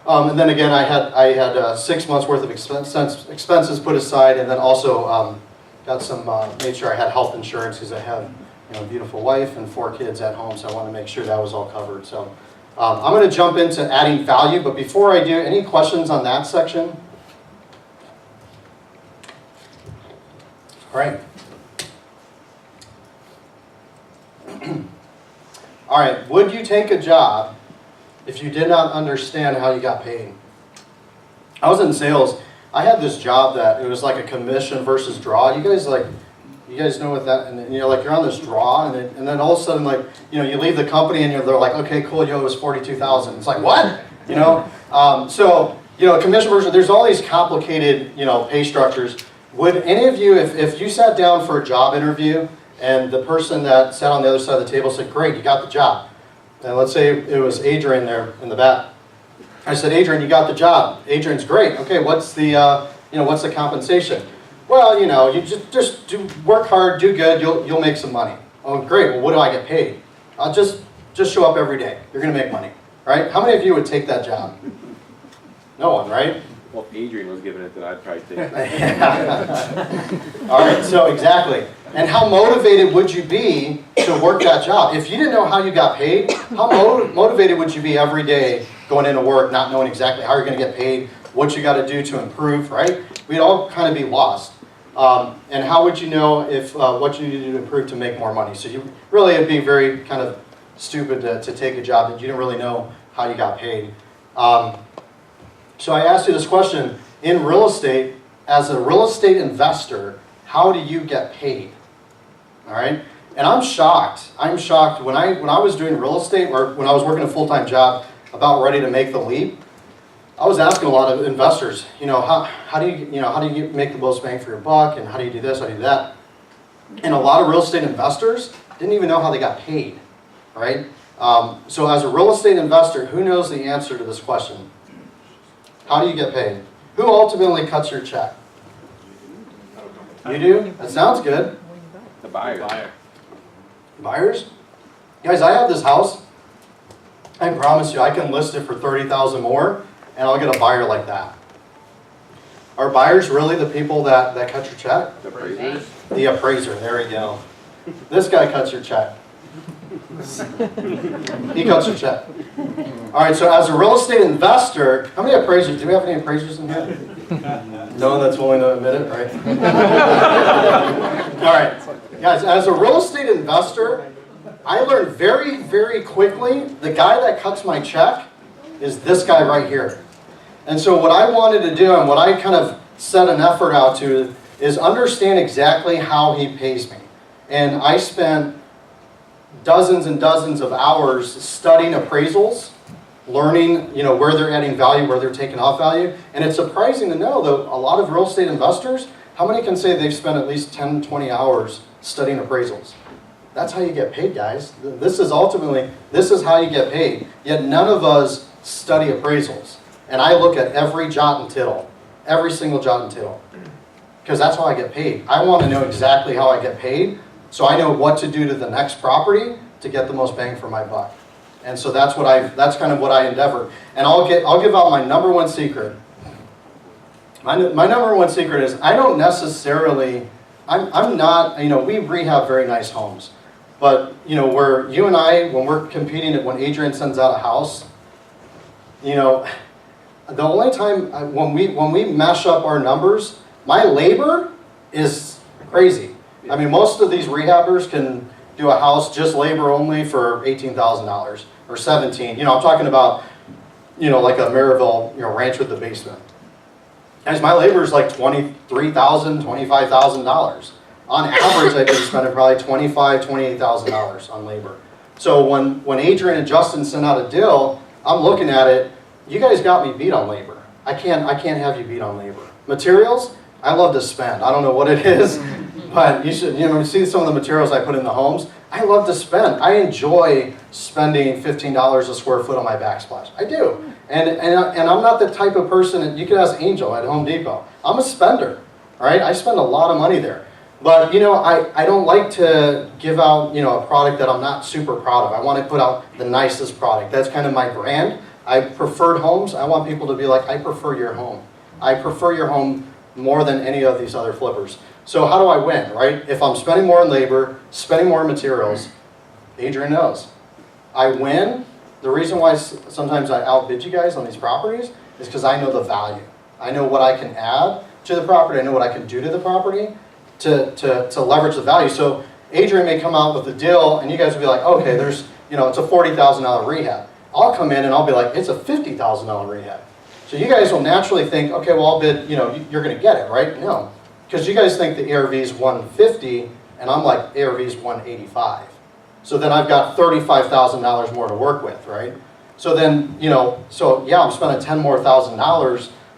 And then again, I had 6 months worth of expenses put aside, and then also got some made sure I had health insurance because I have a beautiful wife and 4 kids at home, so I wanted to make sure that was all covered. So I'm going to jump into adding value, but before I do, any questions on that section? All right. All right, would you take a job if you did not understand how you got paid? I was in sales. I had this job that it was like a commission versus draw. You guys know what that, and you know, like you're on this draw, and then all of a sudden, like, you know, you leave the company and they're like, okay, cool, yo, it was 42,000. It's like, what? You know? So, you know, commission versus, there's all these complicated, you know, pay structures. Would any of you, if you sat down for a job interview and the person that sat on the other side of the table said, great, you got the job. And let's say it was Adrian there in the back. I said, Adrian, you got the job. Adrian's great. Okay, what's the, what's the compensation? Well, you know, you just work hard, do good, you'll make some money. Oh, great. Well, what do I get paid? I'll just show up every day. You're going to make money, right? How many of you would take that job? No one, right? Well, if Adrian was given it, then I'd probably take it. All right, so exactly. And how motivated would you be to work that job? If you didn't know how you got paid, how motivated would you be every day going into work, not knowing exactly how you're going to get paid, what you got to do to improve, right? We'd all kind of be lost. And how would you know if what you need to do to improve to make more money? So you really, it'd be very kind of stupid to take a job that you didn't really know how you got paid. So I asked you this question, in real estate, as a real estate investor, how do you get paid? All right? And I'm shocked. I'm shocked. When I was doing real estate, or when I was working a full-time job, about ready to make the leap, I was asking a lot of investors, you know, how do you make the most bang for your buck, and how do you do this, how do you do that? And a lot of real estate investors didn't even know how they got paid, right? So as a real estate investor, who knows the answer to this question? How do you get paid? Who ultimately cuts your check? You do? That sounds good. The buyer. Buyers? Guys, I have this house. I promise you, I can list it for $30,000 more, and I'll get a buyer like that. Are buyers really the people that cut your check? The appraisers? The appraiser, there we go. This guy cuts your check. He cuts your check. All right, so as a real estate investor, how many appraisers? Do we have any appraisers in here? No one that's willing to admit it, right? All right, guys, as a real estate investor, I learned very, very quickly, the guy that cuts my check is this guy right here. And so what I wanted to do, and what I kind of set an effort out to, is understand exactly how he pays me. And I spent dozens and dozens of hours studying appraisals, learning, you know, where they're adding value, where they're taking off value. And it's surprising to know that a lot of real estate investors, how many can say they've spent at least 10, 20 hours studying appraisals? That's how you get paid, guys. This is how you get paid. Yet none of us study appraisals. And I look at every jot and tittle, every single jot and tittle, because that's how I get paid. I want to know exactly how I get paid, so I know what to do to the next property to get the most bang for my buck. And so that's kind of what I endeavor. And I'll give out my number one secret. My number one secret is I don't necessarily, I'm not, you know, we rehab very nice homes. But, you know, where you and I, when we're competing, when Adrian sends out a house, you know, the only time, when we mash up our numbers, my labor is crazy. I mean, most of these rehabbers can do a house just labor only for $18,000 or $17,000. You know, I'm talking about, you know, like a Maryville, you know, ranch with the basement. Guys, my labor is like $23,000, $25,000. On average, I've been spending probably $25,000, $28,000 on labor. So when Adrian and Justin sent out a deal, I'm looking at it. You guys got me beat on labor. I can't have you beat on labor. Materials, I love to spend. I don't know what it is, but you should, you know, see some of the materials I put in the homes. I love to spend. I enjoy spending $15 a square foot on my backsplash. I do. And I'm not the type of person that, you could ask Angel at Home Depot. I'm a spender, all right? I spend a lot of money there. But, you know, I don't like to give out, you know, a product that I'm not super proud of. I want to put out the nicest product. That's kind of my brand. I preferred homes. I want people to be like, I prefer your home. I prefer your home more than any of these other flippers. So how do I win, right? If I'm spending more on labor, spending more on materials, Adrian knows. I win. The reason why sometimes I outbid you guys on these properties is because I know the value. I know what I can add to the property. I know what I can do to the property to leverage the value. So Adrian may come out with a deal, and you guys will be like, okay, there's it's a $40,000 rehab. I'll come in and I'll be like, it's a $50,000 rehab. So you guys will naturally think, okay, well, I'll bid, you're going to get it, right? No, because you guys think the ARV is 150, and I'm like, ARV is 185. So then I've got $35,000 more to work with, right? So then, so yeah, I'm spending $10,000 more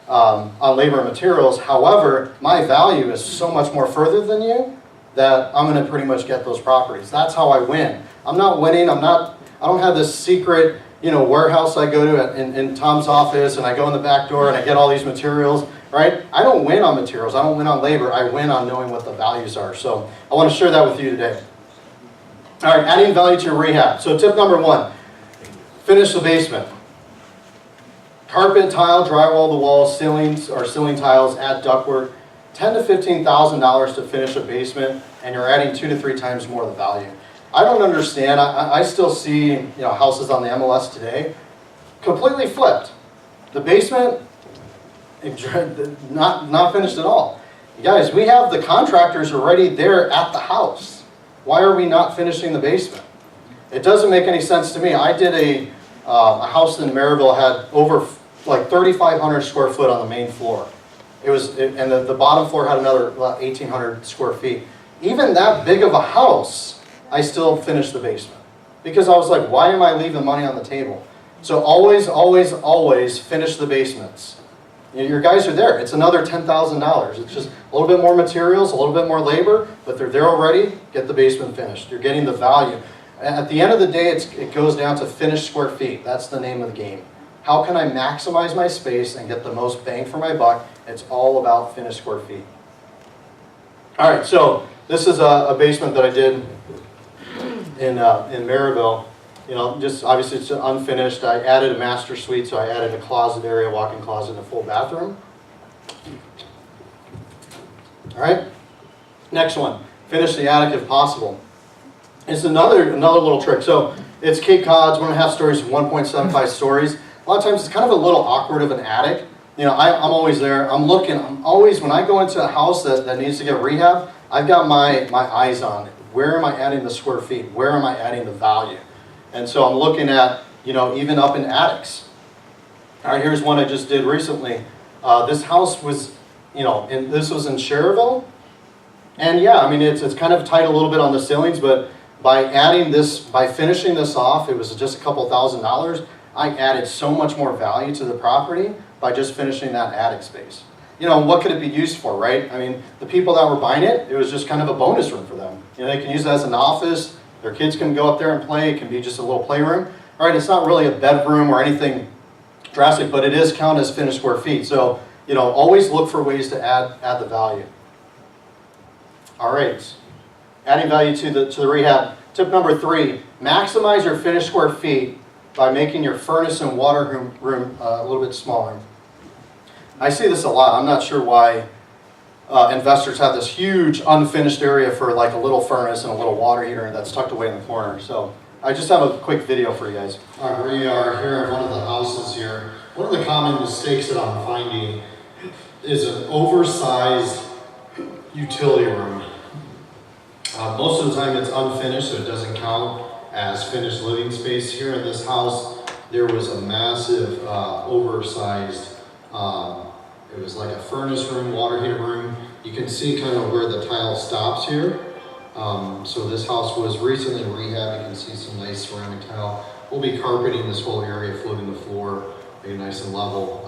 on labor and materials. However, my value is so much more further than you that I'm going to pretty much get those properties. That's how I win. I'm not winning. I don't have this secret, warehouse I go to in Tom's office, and I go in the back door and I get all these materials, right? I don't win on materials. I don't win on labor. I win on knowing what the values are. So I want to share that with you today. All right, adding value to your rehab. So tip number 1, finish the basement. Carpet, tile, drywall the walls, ceilings or ceiling tiles, add ductwork. $10,000 to $15,000 to finish a basement, and you're adding 2 to 3 times more the value. I don't understand. I still see houses on the MLS today completely flipped. The basement, not finished at all. You guys, we have the contractors already there at the house. Why are we not finishing the basement? It doesn't make any sense to me. I did a house in Maryville, had over like 3,500 square foot on the main floor. And the bottom floor had another 1,800 square feet. Even that big of a house, I still finished the basement. Because I was like, why am I leaving money on the table? So always, always, always finish the basements. Your guys are there. It's another $10,000. It's just a little bit more materials, a little bit more labor, but they're there already. Get the basement finished. You're getting the value. At the end of the day, it goes down to finished square feet. That's the name of the game. How can I maximize my space and get the most bang for my buck? It's all about finished square feet. All right, so this is a basement that I did in Maryville. Just obviously it's unfinished. I added a master suite, so I added a closet area, walk-in closet, and a full bathroom. All right, next one. Finish the attic if possible. It's another little trick. So it's Cape Cod's 1.5 stories, 1.75 stories. A lot of times it's kind of a little awkward of an attic. I'm always there. I'm always, when I go into a house that needs to get rehab, I've got my eyes on it. Where am I adding the square feet? Where am I adding the value? And so I'm looking at, even up in attics. All right, here's one I just did recently. This house was, and this was in Cherville. And yeah, I mean, it's kind of tight a little bit on the ceilings, but by finishing this off, it was just a couple $1,000s. I added so much more value to the property by just finishing that attic space. What could it be used for, right? I mean, the people that were buying it, it was just kind of a bonus room for them. They can use it as an office. Their kids can go up there and play. It can be just a little playroom. All right, it's not really a bedroom or anything drastic, but it is counted as finished square feet. So, always look for ways to add the value. All right, adding value to the rehab. Tip number 3, maximize your finished square feet by making your furnace and water room a little bit smaller. I see this a lot. I'm not sure why investors have this huge unfinished area for like a little furnace and a little water heater that's tucked away in the corner. So I just have a quick video for you guys. All right, we are here at one of the houses here. One of the common mistakes that I'm finding is an oversized utility room. Most of the time it's unfinished, so it doesn't count as finished living space. Here in this house, there was a massive oversized, it was like a furnace room, water heater room. You can see kind of where the tile stops here. So this house was recently rehabbed. You can see some nice ceramic tile. We'll be carpeting this whole area, floating the floor, make it nice and level.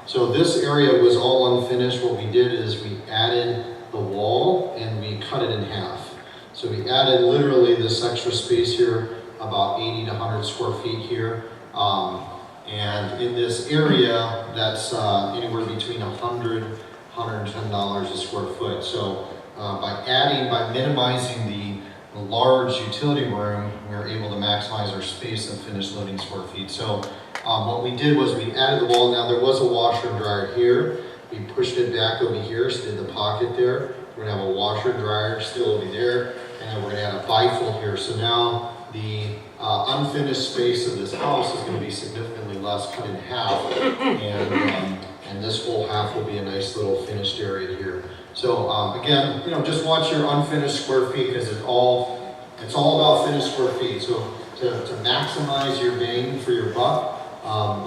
So this area was all unfinished. What we did is we added the wall and we cut it in half. So we added literally this extra space here, about 80 to 100 square feet here. And in this area, that's anywhere between $100, $110 a square foot. So by minimizing the large utility room, we were able to maximize our space and finish loading square feet. So what we did was we added the wall. Now there was a washer and dryer here. We pushed it back over here, so did the pocket there. We're gonna have a washer and dryer still over there, and then we're gonna add a bifold here. So now the unfinished space of this house is gonna be significantly less, cut in half, and this whole half will be a nice little finished area here. So again, just watch your unfinished square feet, because it's all about finished square feet. So to maximize your bang for your buck.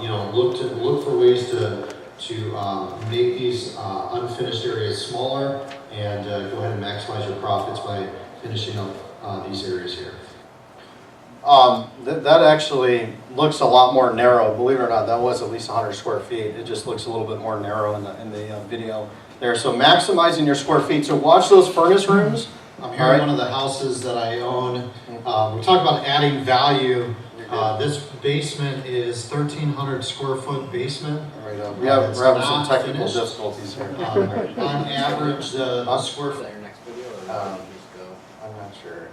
You know, look for ways to make these unfinished areas smaller and go ahead and maximize your profits by finishing up these areas here. That actually looks a lot more narrow. Believe it or not, that was at least 100 square feet. It just looks a little bit more narrow in the video there. So maximizing your square feet. So watch those furnace rooms. I'm here in one of the houses that I own. We talk about adding value. This basement is 1,300 square foot basement. All right, we're having some technical difficulties here. On average, the square foot. I'm not sure.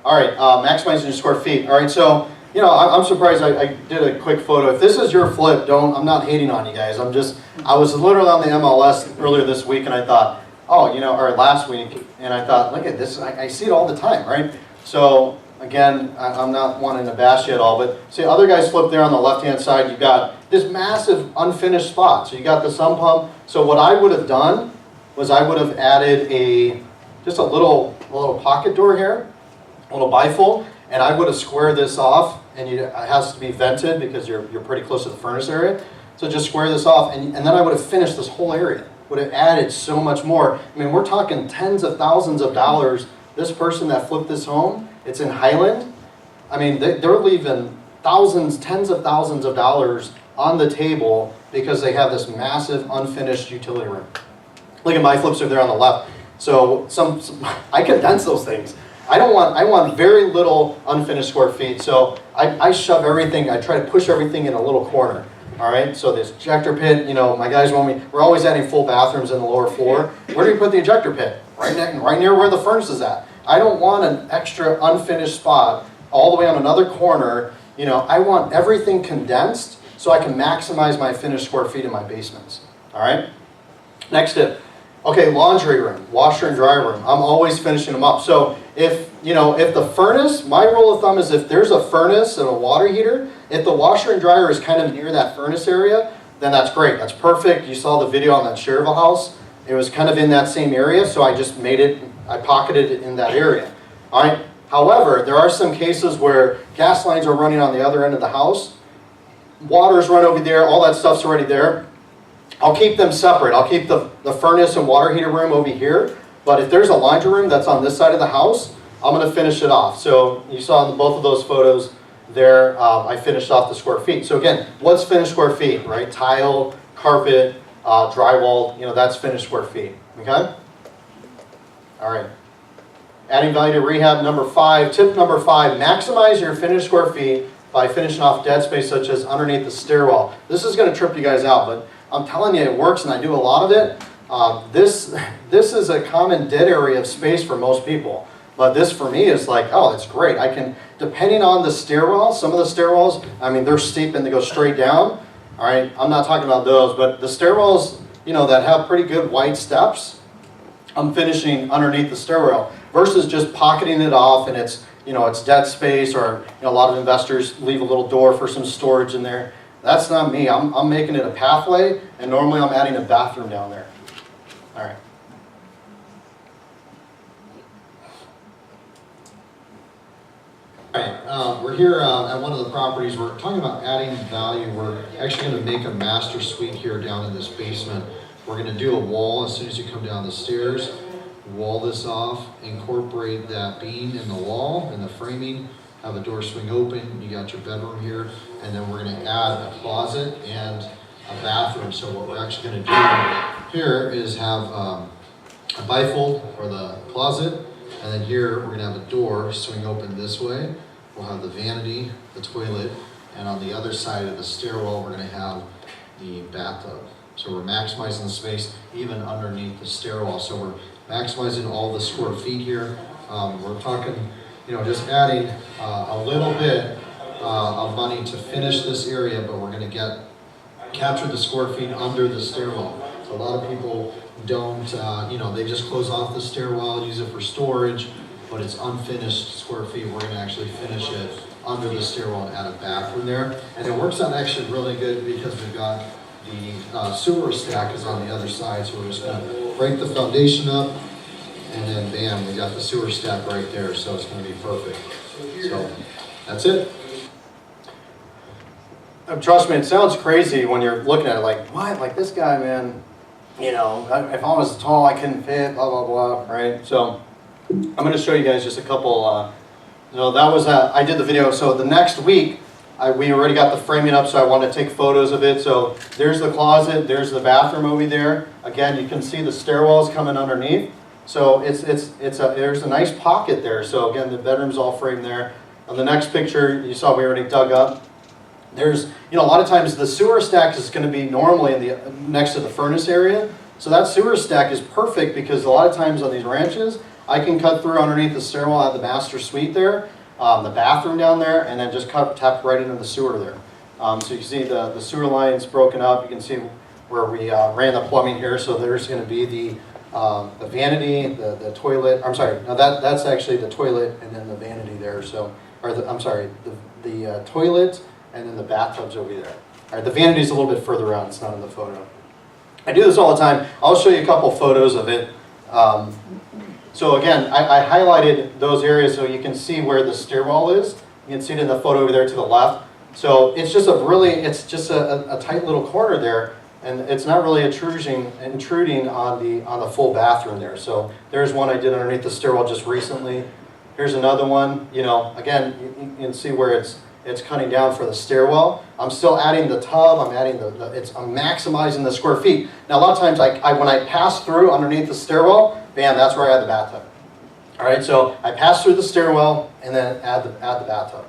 All right, maximizing your square feet. All right, so you know, I'm surprised I did a quick photo. If this is your flip, I'm not hating on you guys. I was literally on the MLS earlier this week, and I thought, oh, you know, or last week, and I thought, look at this. I see it all the time, right? So again, I'm not wanting to bash you at all, but see, other guys flip there on the left-hand side. You've got this massive unfinished spot. So you got the sump pump. So what I would have done was I would have added just a little pocket door here, a little bifold, and I would have squared this off, and it has to be vented because you're pretty close to the furnace area. So just square this off, and then I would have finished this whole area. Would have added so much more. I mean, we're talking tens of thousands of dollars. This person that flipped this home, it's in Highland. I mean, they're leaving thousands, tens of thousands of dollars on the table because they have this massive unfinished utility room. Look at my flips over there on the left. So I condense those things. I want very little unfinished square feet. So I shove everything, I try to push everything in a little corner. All right, so this ejector pit, you know, my guys we're always adding full bathrooms in the lower floor. Where do you put the ejector pit? Right near where the furnace is at. I don't want an extra unfinished spot all the way on another corner. You know, I want everything condensed so I can maximize my finished square feet in my basements. All right, next tip. Okay, laundry room, washer and dryer room. I'm always finishing them up. So if the furnace, my rule of thumb is if there's a furnace and a water heater, if the washer and dryer is kind of near that furnace area, then that's great. That's perfect. You saw the video on that Cherville house. It was kind of in that same area, so I just I pocketed it in that area. All right. However, there are some cases where gas lines are running on the other end of the house. Water's run over there. All that stuff's already there. I'll keep them separate. I'll keep the furnace and water heater room over here. But if there's a laundry room that's on this side of the house, I'm going to finish it off. So you saw in both of those photos there, I finished off the square feet. So again, what's finished square feet, right? Tile, carpet, drywall, you know, that's finished square feet. Okay? All right. Adding value to rehab, number 5. Tip number 5, maximize your finished square feet by finishing off dead space such as underneath the stairwell. This is going to trip you guys out, but I'm telling you, it works, and I do a lot of it. This is a common dead area of space for most people. But this, for me, is like, oh, it's great. I can, depending on the stairwell, some of the stairwells, I mean, they're steep and they go straight down. All right, I'm not talking about those, but the stairwells, you know, that have pretty good wide steps, I'm finishing underneath the stairwell versus just pocketing it off and it's, you know, it's dead space, or, you know, a lot of investors leave a little door for some storage in there. That's not me. I'm making it a pathway, and normally I'm adding a bathroom down there. All right. All right, we're here at one of the properties. We're talking about adding value. We're actually going to make a master suite here down in this basement. We're going to do a wall as soon as you come down the stairs. Wall this off, incorporate that beam in the wall and the framing, have a door swing open. You got your bedroom here, and then we're going to add a closet and a bathroom. So what we're actually going to do here is have a bifold for the closet, and then here we're going to have a door swing open this way. We'll have the vanity, the toilet, and on the other side of the stairwell we're going to have the bathtub. So we're maximizing the space even underneath the stairwell. So we're maximizing all the square feet here. We're talking, you know, just adding a little bit of money to finish this area, but we're going to capture the square feet under the stairwell. So a lot of people don't, you know, they just close off the stairwell, use it for storage, but it's unfinished square feet. We're going to actually finish it under the stairwell and add a bathroom there. And it works out actually really good because we've got the sewer stack is on the other side, so we're just going to break the foundation up, And then bam, we got the sewer stack right there, so it's gonna be perfect. So, that's it. Trust me, it sounds crazy when you're looking at it like, what? Like this guy, man, you know, if I was tall, I couldn't fit, blah, blah, blah, right? So, I'm gonna show you guys just a couple, so that was, I did the video, so the next week, we already got the framing up, so I wanted to take photos of it. So there's the closet, there's the bathroom over there. Again, you can see the stairwells coming underneath. So there's a nice pocket there. So again, the bedroom's all framed there. On the next picture, you saw we already dug up. There's, you know, a lot of times the sewer stack is going to be normally in the next to the furnace area. So that sewer stack is perfect because a lot of times on these ranches, I can cut through underneath the stairwell at the master suite there, the bathroom down there, and then just tap right into the sewer there. So you can see the sewer lines broken up. You can see where we ran the plumbing here. So there's going to be the vanity, the toilet. I'm sorry, no, that's actually the toilet and then the vanity there. So, or I'm sorry, the toilet and then the bathtub's over there. All right, the vanity's a little bit further out. It's not in the photo. I do this all the time. I'll show you a couple photos of it. So again, I highlighted those areas so you can see where the stairwell is. You can see it in the photo over there to the left. So it's just a tight little corner there, and it's not really intruding on the full bathroom there. So there's one I did underneath the stairwell just recently. Here's another one. You know, again, you can see where it's cutting down for the stairwell. I'm still adding the tub. I'm adding I'm maximizing the square feet. Now a lot of times, when I pass through underneath the stairwell, bam, that's where I add the bathtub. All right, so I pass through the stairwell and then add the bathtub.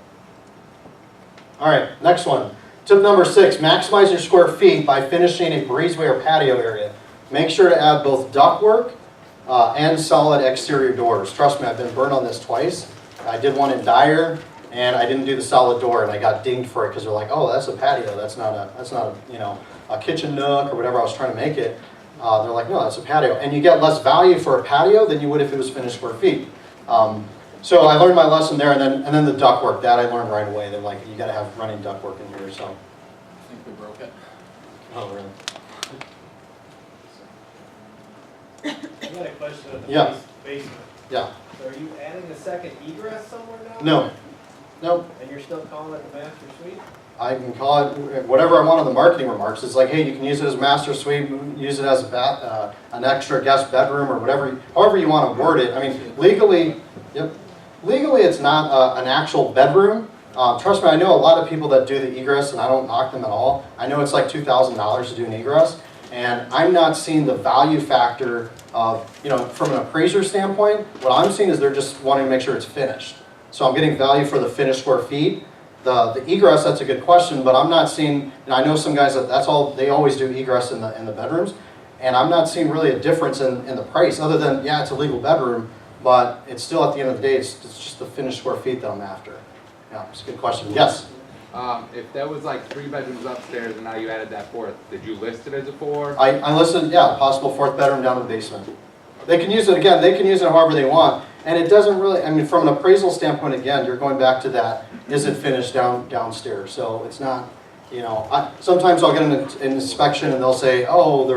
All right, next one. Tip number 6, maximize your square feet by finishing a breezeway or patio area. Make sure to add both ductwork and solid exterior doors. Trust me, I've been burned on this twice. I did one in Dyer, and I didn't do the solid door, and I got dinged for it because they're like, "Oh, that's a patio. That's not a you know, a kitchen nook or whatever I was trying to make it." They're like, "No, that's a patio," and you get less value for a patio than you would if it was finished square feet. So I learned my lesson there, and then the ductwork, that I learned right away. They're like, you got to have running ductwork in here. So. I think we broke it. Oh, really? I got a question on the Yeah. basement. Yeah. So are you adding a second egress somewhere now? No. Nope. And you're still calling it the master suite? I can call it whatever I want on the marketing remarks. It's like, hey, you can use it as a master suite, use it as a an extra guest bedroom, or whatever, however you want to word it. I mean, legally, it's not an actual bedroom. Trust me, I know a lot of people that do the egress, and I don't knock them at all. I know it's like $2,000 to do an egress, and I'm not seeing the value factor of, you know, from an appraiser standpoint. What I'm seeing is they're just wanting to make sure it's finished. So I'm getting value for the finished square feet. The egress, that's a good question, but I'm not seeing, and I know some guys that's all, they always do egress in the bedrooms, and I'm not seeing really a difference in the price, other than, yeah, it's a legal bedroom, but it's still, at the end of the day, it's just the finished square feet that I'm after. Yeah, it's a good question. Yes? If that was like 3 bedrooms upstairs and now you added that 4th, did you list it as a 4? I listed, yeah, possible 4th bedroom down in the basement. They can use it, again, they can use it however they want. And it doesn't really, I mean, from an appraisal standpoint, again, you're going back to that, is it finished downstairs? So it's not, you know, sometimes I'll get an inspection and they'll say, oh,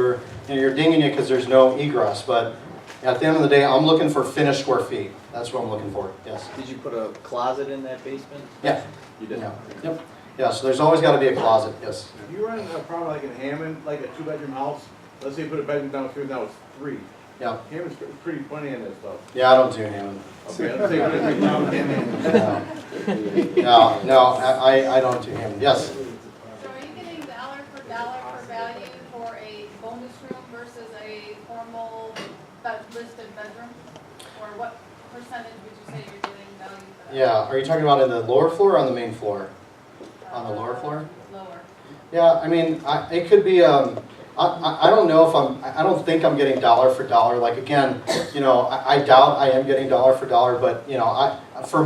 you're dinging it because there's no egress. But at the end of the day, I'm looking for finished square feet. That's what I'm looking for, yes. Did you put a closet in that basement? Yeah. You did? Yeah. Yep. Yeah, so there's always got to be a closet, yes. If you run a problem like in Hammond, like a 2-bedroom house, let's say you put a bedroom downstairs, now it's 3. Yeah. Hammond's pretty funny on that stuff. Yeah, I don't do Hammond. Okay, let's say we're going to Hammond. No, I don't do Hammond. Yes? So are you getting dollar for value for a bonus room versus a formal listed bedroom? Or what percentage would you say you're getting value for that? Yeah, are you talking about in the lower floor or on the main floor? On the lower floor? Lower. Yeah, I mean, it could be, I don't know if I don't think I'm getting dollar for dollar. Like, again, you know, I doubt I am getting dollar for dollar, but, you know, for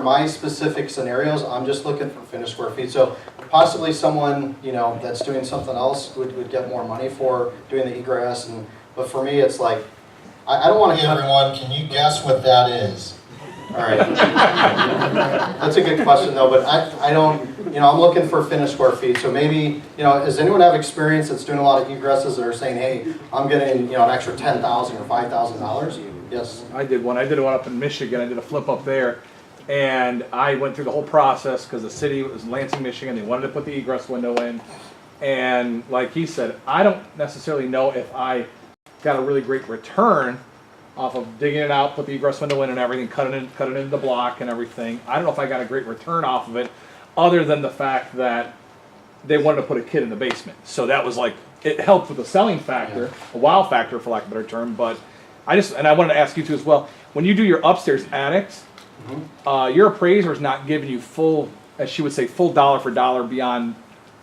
my specific scenarios, I'm just looking for finished square feet. So possibly someone, you know, that's doing something else would get more money for doing the egress. But for me, it's like, I don't want to. Hey everyone, can you guess what that is? All right. That's a good question though, but I don't, you know, I'm looking for finished square feet. So maybe, you know, does anyone have experience that's doing a lot of egresses that are saying, hey, I'm getting, you know, an extra $10,000 or $5,000? Yes. I did one up in Michigan, I did a flip up there. And I went through the whole process because the city was Lansing, Michigan. They wanted to put the egress window in. And like he said, I don't necessarily know if I got a really great return off of digging it out, put the egress window in and everything, cut it into the block and everything. I don't know if I got a great return off of it, other than the fact that they wanted to put a kid in the basement. So that was like, it helped with the selling factor, a wow factor for lack of a better term. But I wanted to ask you too as well, when you do your upstairs attics, your appraiser is not giving you full, as she would say, full dollar for dollar beyond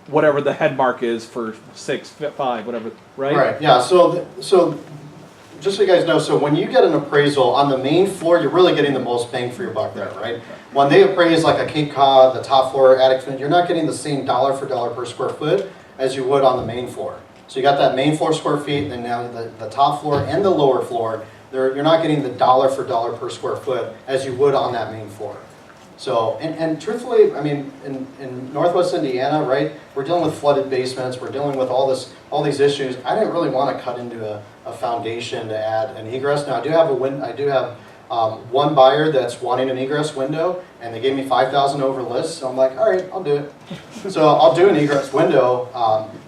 whatever the head mark is for 6, 5, whatever, right? Right, yeah, so just so you guys know, so when you get an appraisal on the main floor, you're really getting the most bang for your buck there, right? When they appraise like a Cape Cod, the top floor attic, you're not getting the same dollar for dollar per square foot as you would on the main floor. So you got that main floor square feet, and now the top floor and the lower floor, you're not getting the dollar for dollar per square foot as you would on that main floor. So, and truthfully, I mean, in Northwest Indiana, right, we're dealing with flooded basements, we're dealing with all these issues. I didn't really want to cut into a foundation to add an egress. Now, I do have one buyer that's wanting an egress window, and they gave me $5,000 over list, so I'm like, all right, I'll do it. So I'll do an egress window,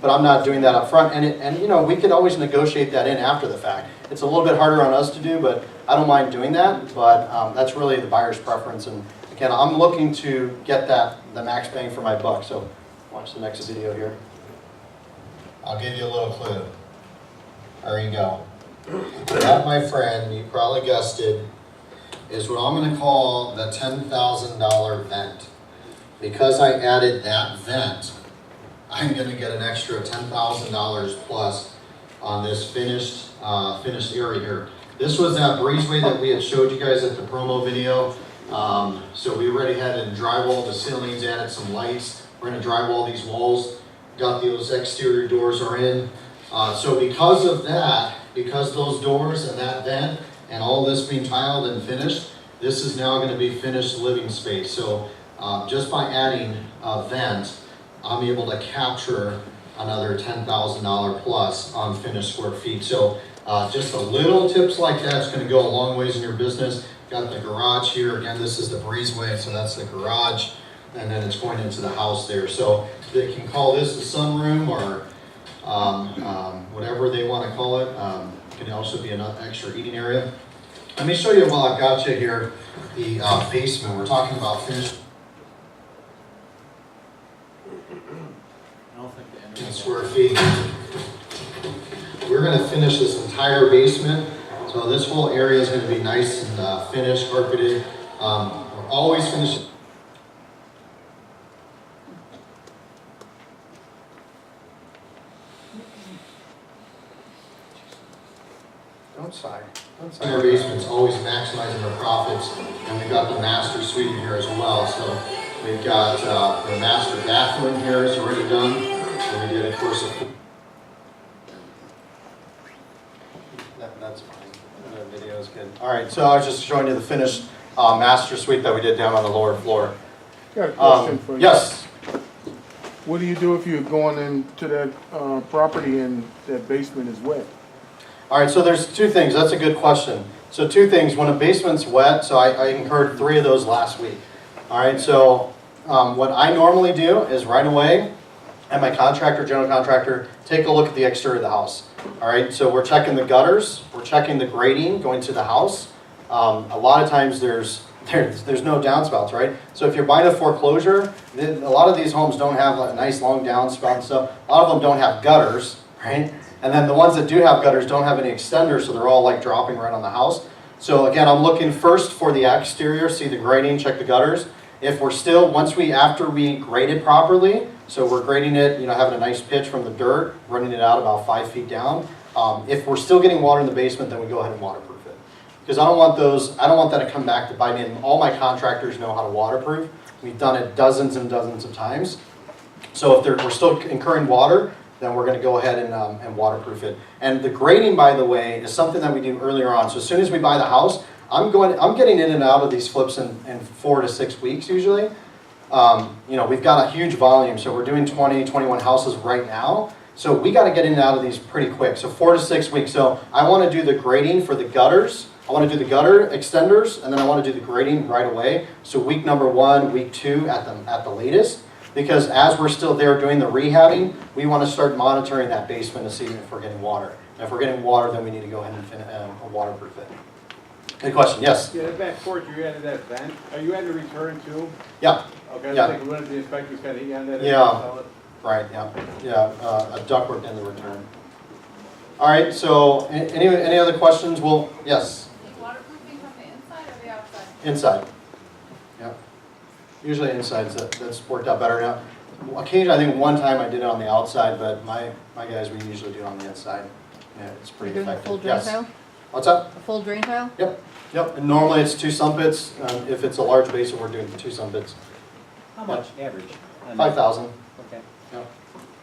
but I'm not doing that up front. And you know, we could always negotiate that in after the fact. It's a little bit harder on us to do, but I don't mind doing that. But that's really the buyer's preference. And again, I'm looking to get the max bang for my buck. So watch the next video here. I'll give you a little clue. There you go. That, my friend, you probably guessed it, is what I'm going to call the $10,000 vent. Because I added that vent, I'm going to get an extra $10,000 plus on this finished area here. This was that breezeway that we had showed you guys at the promo video. So we already had to drywall the ceilings, added some lights. We're going to drywall these walls. Got those exterior doors are in. So because of that, because those doors and that vent and all this being tiled and finished, this is now going to be finished living space. So just by adding a vent, I'm able to capture another $10,000 plus on finished square feet. So just a little tips like that is going to go a long ways in your business. Got the garage here. Again, this is the breezeway, so that's the garage. And then it's going into the house there. So they can call this the sunroom or whatever they want to call it. It can also be an extra eating area. Let me show you while I've got you here the basement. We're talking about finished square feet. We're going to finish this entire basement. So this whole area is going to be nice and finished, carpeted. We're always finishing. Don't sigh. Our basement's always maximizing our profits, and we've got the master suite in here as well. So we've got the master bathroom here is already done. And we did, of course, That's fine. The video is good. All right, so I was just showing you the finished master suite that we did down on the lower floor. Got a question for you. Yes. What do you do if you're going into that property and that basement is wet? All right, so there's two things. That's a good question. So two things. When a basement's wet, so I incurred 3 of those last week. All right, so what I normally do is right away, and my contractor, general contractor, take a look at the exterior of the house. All right, so we're checking the gutters, we're checking the grading going to the house. A lot of times there's no downspouts, right? So if you're buying a foreclosure, a lot of these homes don't have a nice long downspout and stuff. A lot of them don't have gutters, right? And then the ones that do have gutters don't have any extenders, so they're all like dropping right on the house. So again, I'm looking first for the exterior, see the grading, check the gutters. If we're still, after we grade it properly, so we're grading it, having a nice pitch from the dirt, running it out about 5 feet down. If we're still getting water in the basement, then we go ahead and waterproof it. Because I don't want that to come back to bite me. And all my contractors know how to waterproof. We've done it dozens and dozens of times. So if we're still incurring water, then we're going to go ahead and waterproof it. And the grading, by the way, is something that we do earlier on. So as soon as we buy the house, I'm getting in and out of these flips in 4 to 6 weeks usually. We've got a huge volume, so we're doing 20, 21 houses right now. So we got to get in and out of these pretty quick. So 4 to 6 weeks. So I want to do the grading for the gutters I want to do the gutter extenders, and then I want to do the grading right away. So week number 1, week 2 at the latest. Because as we're still there doing the rehabbing, we want to start monitoring that basement to see if we're getting water. And if we're getting water, then we need to go ahead and waterproof it. Good question, yes? Yeah, that back porch, you added that vent. Are you adding a return too? Yeah. Okay, Yeah. I think one of the inspectors kind of on that. Yeah. Right, yeah. Yeah, a ductwork in the return. All right, so any other questions? Well, yes? Waterproofing from the inside or the outside? Inside. Yeah. Usually inside, that's worked out better now. Occasionally, I think one time I did it on the outside, but my guys, we usually do it on the inside. Yeah, it's pretty You're doing effective. a full drain Yes. tile? What's up? A full drain tile? Yep, yep. And normally it's 2 sump pits. If it's a large basin, we're doing 2 sump pits. How much average? 5,000. Okay. Yep.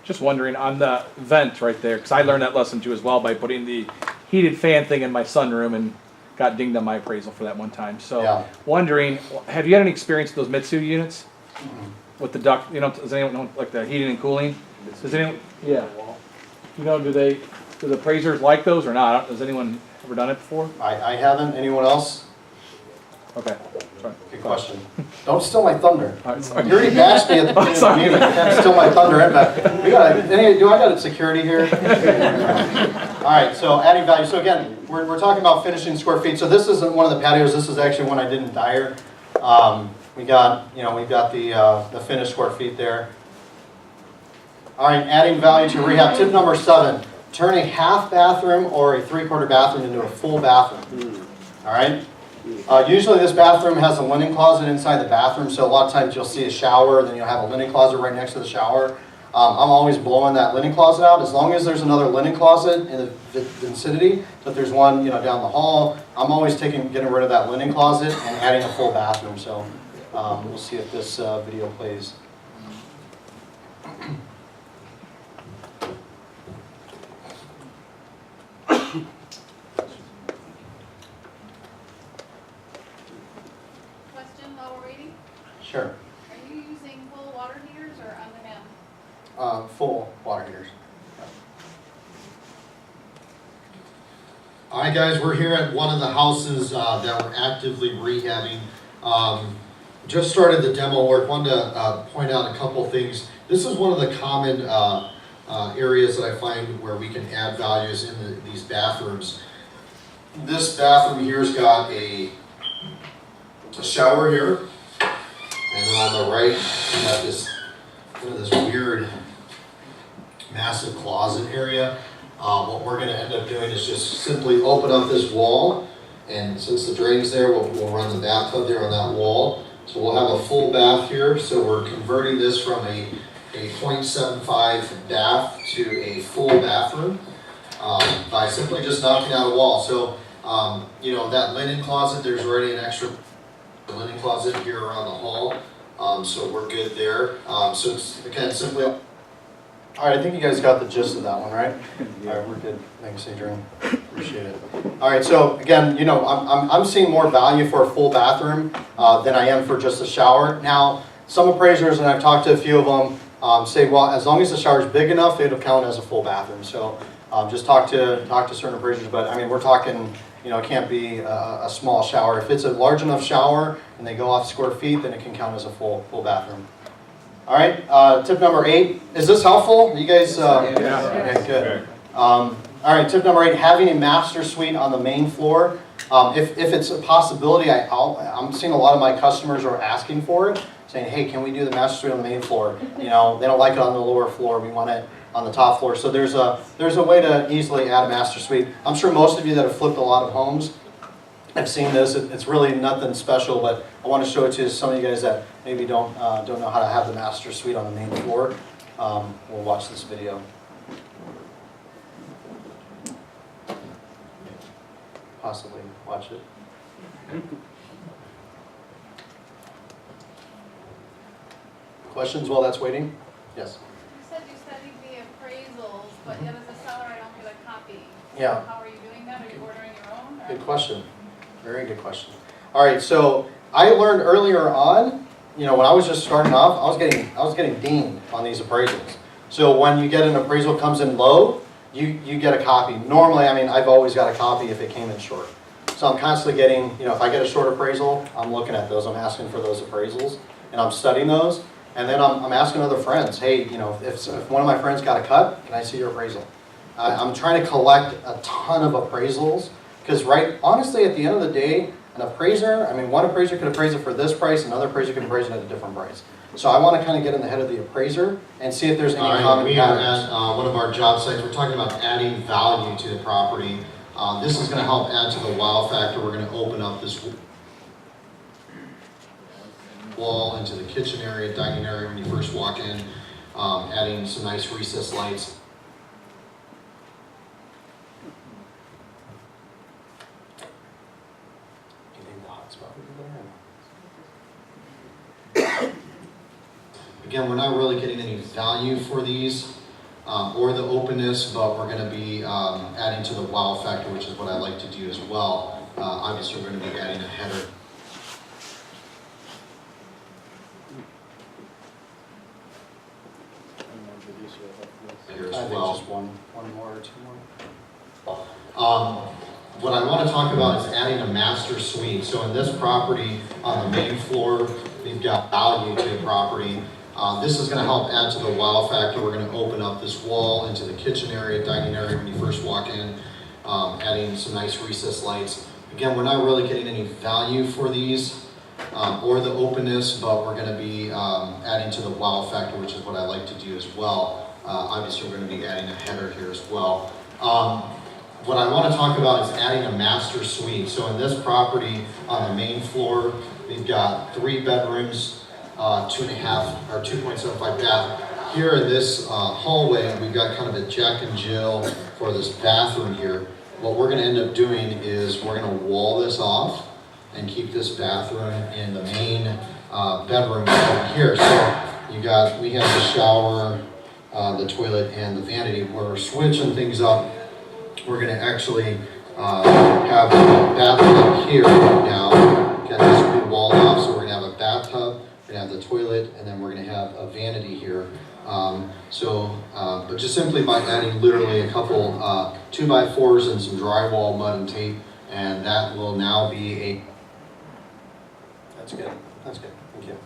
Just wondering on the vent right there, because I learned that lesson too as well by putting the heated fan thing in my sunroom and got dinged on my appraisal for that one time. So Yeah. wondering, have you had any experience with those Mitsu units? With the duct, does anyone know, like the heating and cooling? Does anyone, yeah. Do the appraisers like those or not? Has anyone ever done it before? I haven't. Anyone else? Okay. Good question. Don't steal my thunder. Sorry. You already bashed me at the beginning of the meeting. You can't steal my thunder. Do I got a security here? All right, so adding value. So again, we're talking about finishing square feet. So this isn't one of the patios. This is actually one I did in Dyer. We've got the finished square feet there. All right, adding value to rehab. Tip number 7, turn a half bathroom or a 3/4 bathroom into a full bathroom. All right? Usually this bathroom has a linen closet inside the bathroom, so a lot of times you'll see a shower, then you'll have a linen closet right next to the shower. I'm always blowing that linen closet out. As long as there's another linen closet in the vicinity, but there's one down the hall, I'm always getting rid of that linen closet and adding a full bathroom. So we'll see if this video plays. Question while we're waiting? Sure. Are you using full water heaters or on demand? Full water heaters. All right, guys, we're here at one of the houses that we're actively rehabbing. Just started the demo work. Wanted to point out a couple things. This is one of the common areas that I find where we can add values in these bathrooms. This bathroom here's got a shower here, and then on the right we have this weird massive closet area. What we're going to end up doing is just simply open up this wall, and since the drain's there, we'll run the bathtub there on that wall. So we'll have a full bath here. So we're converting this from a 0.75 bath to a full bathroom by simply just knocking out a wall. So that linen closet, there's already an extra linen closet here around the hall. So we're good there. So it's again simply. All right, I think you guys got the gist of that one, right? All right, we're good. Thanks, Adrian. Appreciate it. All right, so again, I'm seeing more value for a full bathroom than I am for just a shower. Now, some appraisers, and I've talked to a few of them, say, well, as long as the shower's big enough, it'll count as a full bathroom. So just talk to certain appraisers, but I mean, we're talking, it can't be a small shower. If it's a large enough shower and they go off square feet, then it can count as a full bathroom. All right, tip number 8. Is this helpful? You guys? Okay, good. All right, tip number 8, having a master suite on the main floor. If it's a possibility, I'm seeing a lot of my customers are asking for it, saying, hey, can we do the master suite on the main floor? They don't like it on the lower floor. We want it on the top floor. So there's a way to easily add a master suite. I'm sure most of you that have flipped a lot of homes have seen this. It's really nothing special, but I want to show it to some of you guys that maybe don't know how to have the master suite on the main floor. We'll watch this video. Possibly watch it. Questions while that's waiting? Yes. You said you studied the appraisals, but yet as a seller I don't get a copy. Yeah. How are you doing that? Are you ordering your own? Or? Good question. Very good question. All right, so I learned earlier on, when I was just starting off, I was getting dinged on these appraisals. So when you get an appraisal comes in low, you get a copy. Normally, I mean, I've always got a copy if it came in short. So I'm constantly getting, you know, if I get a short appraisal, I'm looking at those, I'm asking for those appraisals, and I'm studying those. And then I'm asking other friends, hey, you know, if one of my friends got a cut, can I see your appraisal? I'm trying to collect a ton of appraisals, because honestly, at the end of the day, an appraiser, I mean, one appraiser could appraise it for this price, another appraiser could appraise it at a different price. So I want to kind of get in the head of the appraiser and see if there's any common we are patterns. at one of our job sites. We're talking about adding value to the property. This is going to help add to the wow factor. We're going to open up this wall into the kitchen area, dining area when you first walk in, adding some nice recessed lights. Again, we're not really getting any value for these or the openness, but we're going to be adding to the wow factor, which is what I like to do as well. Obviously, we're going to be adding a header. Here as well. Just one more or two more. What I want to talk about is adding a master suite. So in this property, on the main floor, we've got value to the property. This is going to help add to the wow factor. We're going to open up this wall into the kitchen area, dining area when you first walk in, adding some nice recessed lights. Again, we're not really getting any value for these or the openness, but we're going to be adding to the wow factor, which is what I like to do as well. Obviously, we're going to be adding a header here as well. What I want to talk about is adding a master suite. So in this property, on the main floor, we've got 3 bedrooms, 2.5 or 2.75 bath. Here in this hallway, we've got kind of a Jack and Jill for this bathroom here. What we're going to end up doing is we're going to wall this off and keep this bathroom in the main bedroom over here. So we have the shower, the toilet, and the vanity. We're switching things up. We're going to actually have a bathtub here now. Again, this will be walled off, so we're going to have a bathtub, we're going to have the toilet, and then we're going to have a vanity here. But just simply by adding literally a couple 2x4s and some drywall, mud, and tape, and that will now be a... That's good. That's good. Thank you.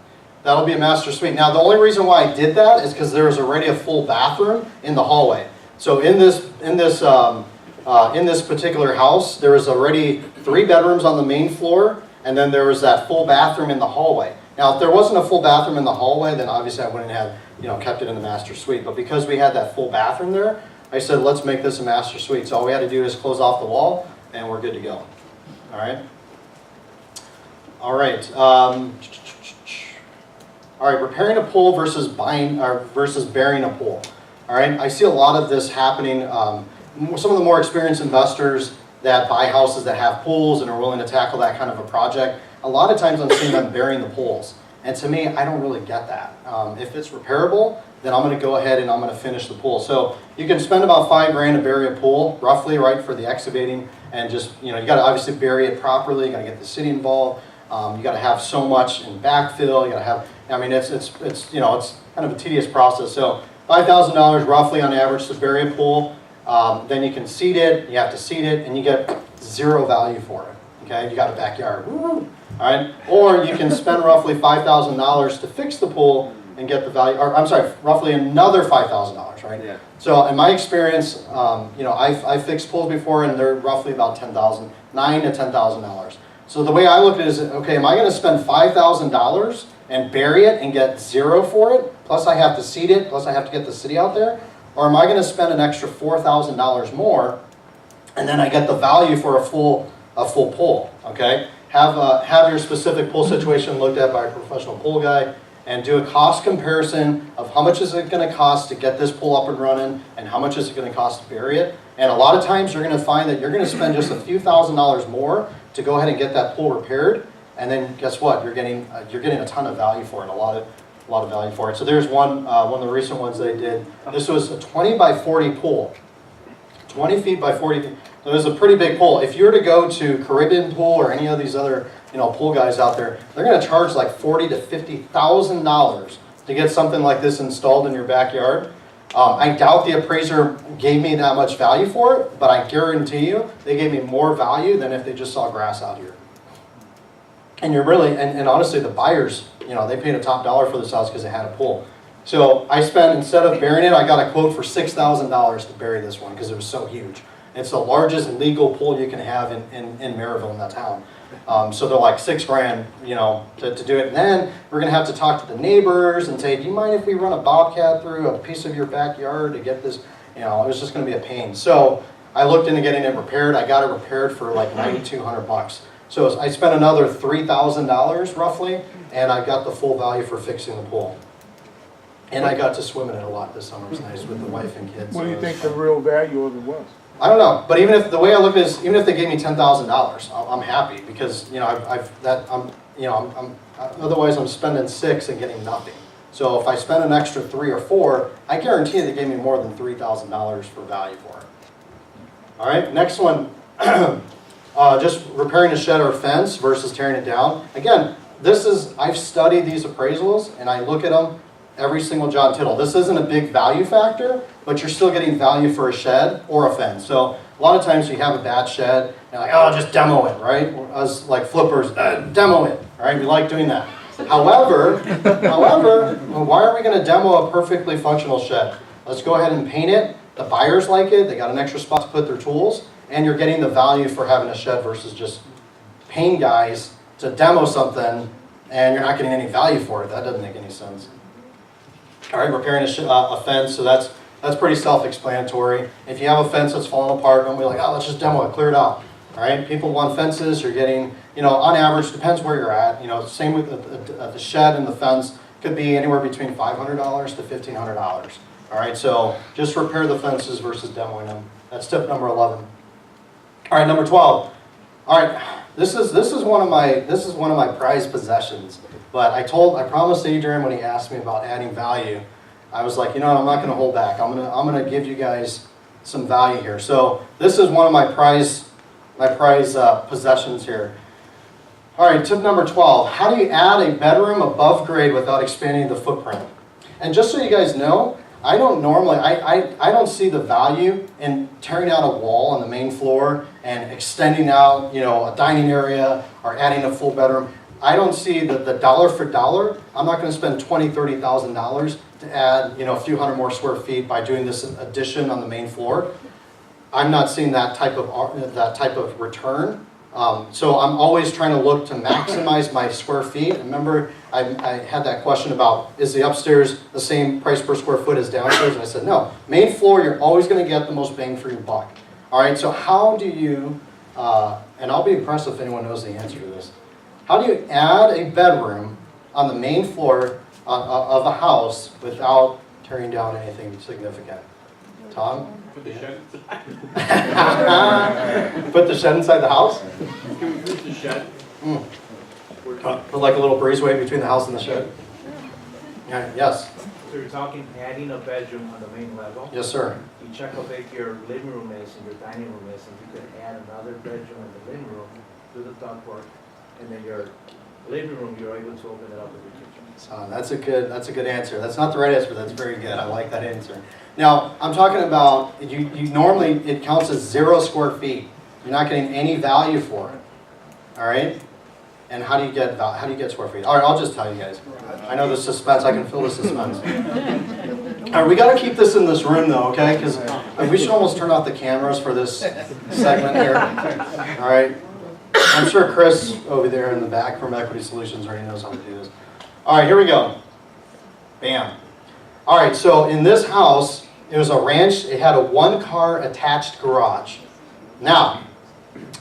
That'll be a master suite. Now, the only reason why I did that is because there was already a full bathroom in the hallway. So in this particular house, there was already 3 bedrooms on the main floor, and then there was that full bathroom in the hallway. Now, if there wasn't a full bathroom in the hallway, then obviously I wouldn't have, kept it in the master suite. But because we had that full bathroom there, I said, let's make this a master suite. So all we had to do is close off the wall, and we're good to go. All right. All right. All right. Repairing a pool versus burying a pool. All right. I see a lot of this happening. Some of the more experienced investors that buy houses that have pools and are willing to tackle that kind of a project, a lot of times I'm seeing them burying the pools. And to me, I don't really get that. If it's repairable, then I'm going to go ahead and I'm going to finish the pool. So you can spend about $5,000 to bury a pool, roughly, right, for the excavating, and just, you got to obviously bury it properly. You got to get the city involved. You got to have so much in backfill. You got to have, it's kind of a tedious process. So $5,000 roughly on average to bury a pool. Then you can seed it, you have to seed it, and you get 0 value for it. Okay, you got a backyard. Woo! All right, or you can spend roughly $5,000 to fix the pool and get the value. Or I'm sorry, roughly another $5,000, right? Yeah. So in my experience, I've fixed pools before, and they're roughly about $9,000 to $10,000. So the way I look at it is, okay, am I going to spend $5,000 and bury it and get 0 for it? Plus I have to seed it. Plus I have to get the city out there. Or am I going to spend an extra $4,000 more, and then I get the value for a full pool? Okay, have your specific pool situation looked at by a professional pool guy, and do a cost comparison of how much is it going to cost to get this pool up and running, and how much is it going to cost to bury it. And a lot of times you're going to find that you're going to spend just a few $1,000s more to go ahead and get that pool repaired, and then guess what? You're getting a ton of value for it. A lot of value for it. So there's one of the recent ones they did. This was a 20 by 40 pool. 20 feet by 40 feet. So it was a pretty big pool. If you were to go to Caribbean Pool or any of these other pool guys out there, they're going to charge like $40,000 to $50,000 to get something like this installed in your backyard. I doubt the appraiser gave me that much value for it, but I guarantee you they gave me more value than if they just saw grass out here. And you're really, and honestly, the buyers, they paid a top dollar for this house because it had a pool. So I spent, instead of burying it, I got a quote for $6,000 to bury this one because it was so huge. It's the largest legal pool you can have in Maryville, in that town. So they're like $6 grand, to do it. And then we're gonna have to talk to the neighbors and say, do you mind if we run a bobcat through a piece of your backyard to get this? It was just gonna be a pain. So I looked into getting it repaired. I got it repaired for like $9,200. So I spent another $3,000 roughly, and I got the full value for fixing the pool. And I got to swim in it a lot this summer. It was nice with the wife and kids. What do you think the real value of it was? I don't know, but even if the way I look at it is, even if they gave me $10,000, I'm happy because otherwise I'm spending $6,000 and getting nothing. So if I spend an extra $3,000 or $4,000, I guarantee they gave me more than $3,000 for value for it. All right, next one, just repairing a shed or fence versus tearing it down. Again, I've studied these appraisals and I look at them every single jot and tittle. This isn't a big value factor, but you're still getting value for a shed or a fence. So a lot of times you have a bad shed, and like, oh, just demo it, right? Us like flippers, demo it, right? We like doing that. However, why are we going to demo a perfectly functional shed? Let's go ahead and paint it. The buyers like it. They got an extra spot to put their tools, and you're getting the value for having a shed versus just paying guys to demo something, and you're not getting any value for it. That doesn't make any sense. All right, repairing a fence, so that's pretty self-explanatory. If you have a fence that's falling apart, don't be like, oh, let's just demo it, clear it out. All right, people want fences. You're getting, on average, depends where you're at. Same with the shed and the fence, could be anywhere between $500 to $1,500. All right, so just repair the fences versus demoing them. That's tip number 11. All right, number 12. All right, this is one of my prized possessions. But I promised Adrian when he asked me about adding value, I was like, I'm not going to hold back. I'm gonna give you guys some value here. So this is one of my prize possessions here. All right, tip number 12. How do you add a bedroom above grade without expanding the footprint? And just so you guys know, I don't see the value in tearing out a wall on the main floor and extending out, a dining area or adding a full bedroom. I don't see the dollar for dollar. I'm not going to spend $20,000, $30,000 to add, a few hundred more square feet by doing this addition on the main floor. I'm not seeing that type of return. So I'm always trying to look to maximize my square feet. Remember, I had that question about, is the upstairs the same price per square foot as downstairs? And I said, no. Main floor, you're always going to get the most bang for your buck. All right, so how do you, and I'll be impressed if anyone knows the answer to this, how do you add a bedroom on the main floor of a house without tearing down anything significant? Tom? Put the shed inside. Put the shed inside the house? Can we move the shed? Put like a little breezeway between the house and the shed? Yeah, yes. So you're talking adding a bedroom on the main level? Yes, sir. You check how big your living room is and your dining room is, and you could add another bedroom in the living room, do the ductwork, and then your living room, you're able to open it up with your kitchen. That's a good answer. That's not the right answer, but that's very good. I like that answer. Now, I'm talking about, you normally, it counts as 0 square feet. You're not getting any value for it. All right? And how do you get square feet? All right, I'll just tell you guys. I know the suspense. I can feel the suspense. All right, we got to keep this in this room, though, okay? Because we should almost turn off the cameras for this segment here. All right? I'm sure Chris over there in the back from Equity Solutions already knows how to do this. All right, here we go. Bam. All right, so in this house, it was a ranch. It had a 1-car attached garage. Now,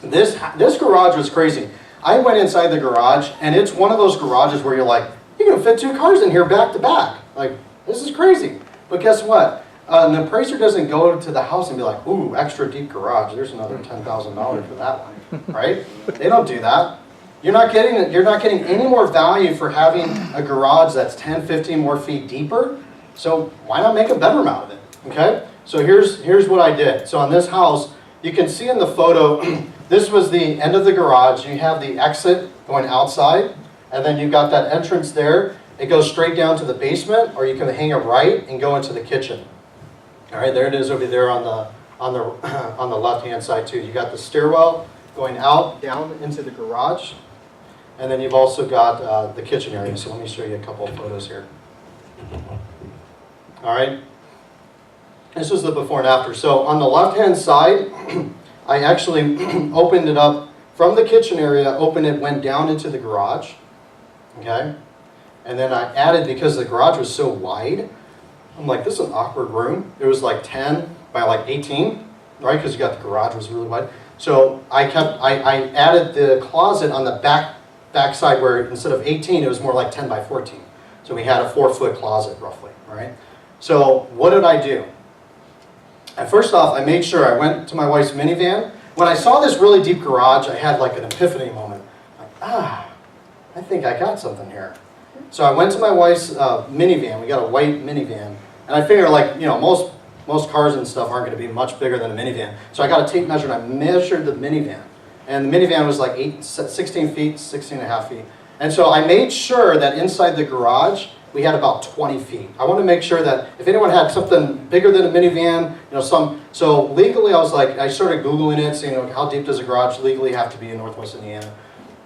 this garage was crazy. I went inside the garage, and it's one of those garages where you're like, you can fit 2 cars in here back to back. Like, this is crazy. But guess what? An appraiser doesn't go to the house and be like, ooh, extra deep garage. There's another $10,000 for that one, right? They don't do that. You're not getting any more value for having a garage that's 10, 15 more feet deeper. So why not make a bedroom out of it? Okay. So here's what I did. So on this house, you can see in the photo, this was the end of the garage. You have the exit going outside, and then you've got that entrance there. It goes straight down to the basement, or you can hang it right and go into the kitchen. All right, there it is over there on the on the left-hand side too. You got the stairwell going out, down into the garage, and then you've also got the kitchen area. So let me show you a couple of photos here. All right, this was the before and after. So on the left-hand side, I actually opened it up from the kitchen area, went down into the garage, okay? And then I added, because the garage was so wide, I'm like, this is an awkward room. It was like 10 by like 18, right? Because you got the garage was really wide. So I added the closet on the back side where instead of 18, it was more like 10 by 14. So we had a 4-foot closet roughly, right? So what did I do? And first off, I made sure I went to my wife's minivan. When I saw this really deep garage, I had like an epiphany moment. Like, I think I got something here. So I went to my wife's minivan. We got a white minivan. And I figured, like, you know, most cars and stuff aren't going to be much bigger than a minivan. So I got a tape measure and I measured the minivan. And the minivan was like 16 feet, 16 and a half feet. And so I made sure that inside the garage, we had about 20 feet. I want to make sure that if anyone had something bigger than a minivan, you know, so legally I was like, I started Googling it, saying, you know, how deep does a garage legally have to be in Northwest Indiana?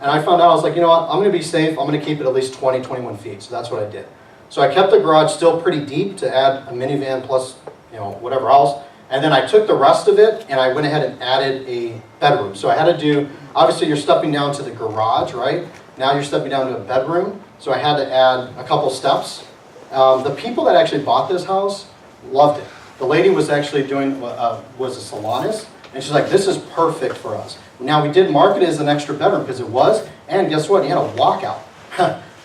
And I found out, I was like, you know what, I'm going to be safe. I'm going to keep it at least 20, 21 feet. So that's what I did. So I kept the garage still pretty deep to add a minivan plus, you know, whatever else. And then I took the rest of it and I went ahead and added a bedroom. So I had to do, obviously you're stepping down to the garage, right? Now you're stepping down to a bedroom. So I had to add a couple steps. The people that actually bought this house loved it. The lady was actually doing, was a salonist, and she's like, this is perfect for us. Now we did market it as an extra bedroom because it was, and guess what? You had a walkout,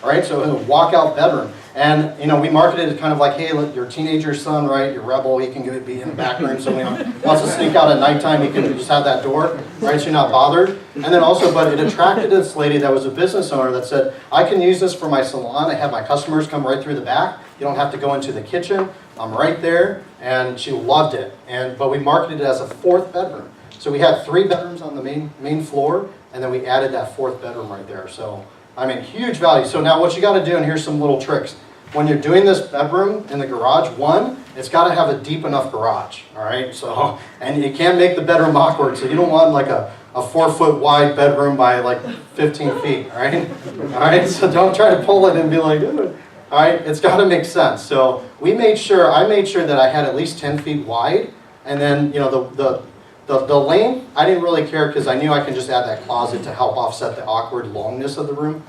right? So it was a walkout bedroom. And, you know, we marketed it kind of like, hey, look, your teenager son, right, your rebel, he can be in the back room. So when he wants to sneak out at nighttime, he can just have that door, right, so you're not bothered. And then also, but it attracted this lady that was a business owner that said, I can use this for my salon. I have my customers come right through the back. You don't have to go into the kitchen. I'm right there. And she loved it. But we marketed it as a 4th bedroom. So we had 3 bedrooms on the main floor, and then we added that 4th bedroom right there. So, I mean, huge value. So now what you got to do, and here's some little tricks. When you're doing this bedroom in the garage, one, it's got to have a deep enough garage, all right? So, and you can't make the bedroom awkward, so you don't want like a 4-foot wide bedroom by like 15 feet, all right? All right, so don't try to pull it and be like, ooh. All right, it's got to make sense. So I made sure that I had at least 10 feet wide, and then, you know, the length, I didn't really care because I knew I could just add that closet to help offset the awkward longness of the room.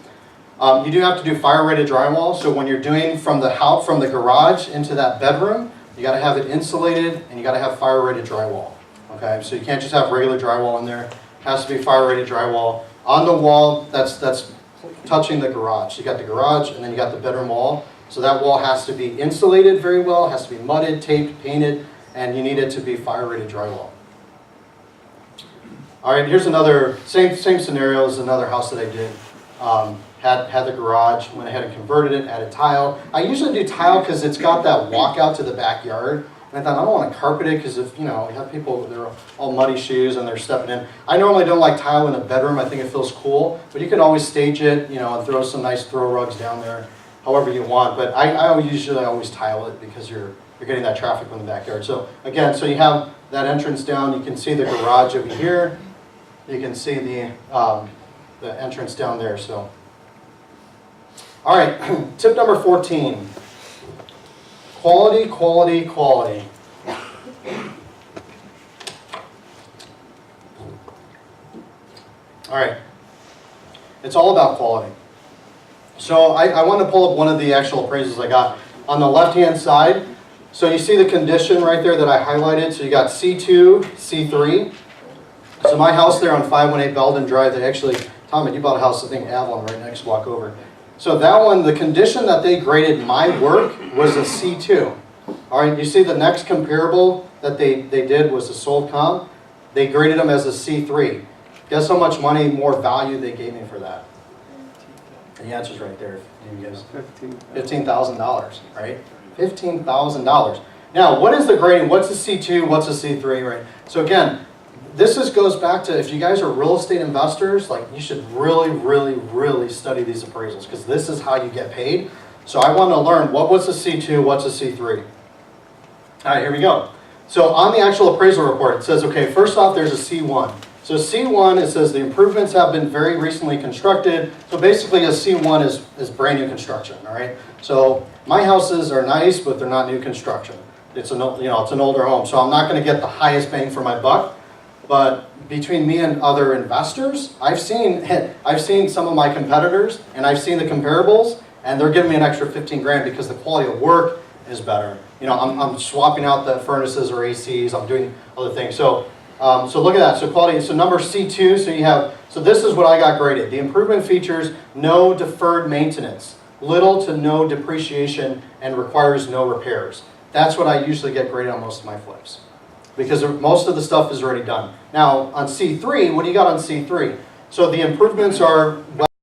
You do have to do fire-rated drywall, so when you're doing from the garage into that bedroom, you got to have it insulated and you got to have fire-rated drywall. Okay, so you can't just have regular drywall in there. It has to be fire-rated drywall on the wall that's touching the garage. So you got the garage and then you got the bedroom wall. So that wall has to be insulated very well, has to be mudded, taped, painted, and you need it to be fire-rated drywall. All right, here's another same scenario as another house that I did. Had the garage, went ahead and converted it, added tile. I usually do tile because it's got that walkout to the backyard. And I thought, I don't want to carpet it because if, you know, you have people, they're all muddy shoes and they're stepping in. I normally don't like tile in a bedroom. I think it feels cool. But you can always stage it, you know, and throw some nice throw rugs down there, however you want. But I usually always tile it because you're getting that traffic from the backyard. So again, so you have that entrance down. You can see the garage over here. You can see the entrance down there. So. All right, tip number 14. Quality, quality, quality. All right, it's all about quality. So I want to pull up one of the actual appraisals I got. On the left-hand side, so you see the condition right there that I highlighted. So you got C2, C3. So my house there on 518 Belden Drive, they actually, Tom, you bought a house, I think Avalon right next, walk over. So that one, the condition that they graded my work was a C2. All right, you see the next comparable that they did was a sold comp. They graded them as a C3. Guess how much money more value they gave me for that? The answer's right there. You guys, $15,000, right? $15,000. Now, what is the grading? What's a C2? What's a C3, right? So again, this goes back to, if you guys are real estate investors, like, you should really, really, really study these appraisals because this is how you get paid. So I want to learn what's a C2, what's a C3. All right, here we go. So on the actual appraisal report, it says, okay, first off, there's a C1. So C1, it says the improvements have been very recently constructed. So basically a C1 is brand new construction, all right? So my houses are nice, but they're not new construction. It's an, it's an older home. So I'm not gonna get the highest bang for my buck, but between me and other investors, I've seen some of my competitors and I've seen the comparables and they're giving me an extra 15 grand because the quality of work is better. I'm swapping out the furnaces or ACs, I'm doing other things. So look at that, so quality, so number C2, so this is what I got graded. The improvement features no deferred maintenance, little to no depreciation, and requires no repairs. That's what I usually get graded on most of my flips, because most of the stuff is already done. Now, on C3, what do you got on C3? So the improvements are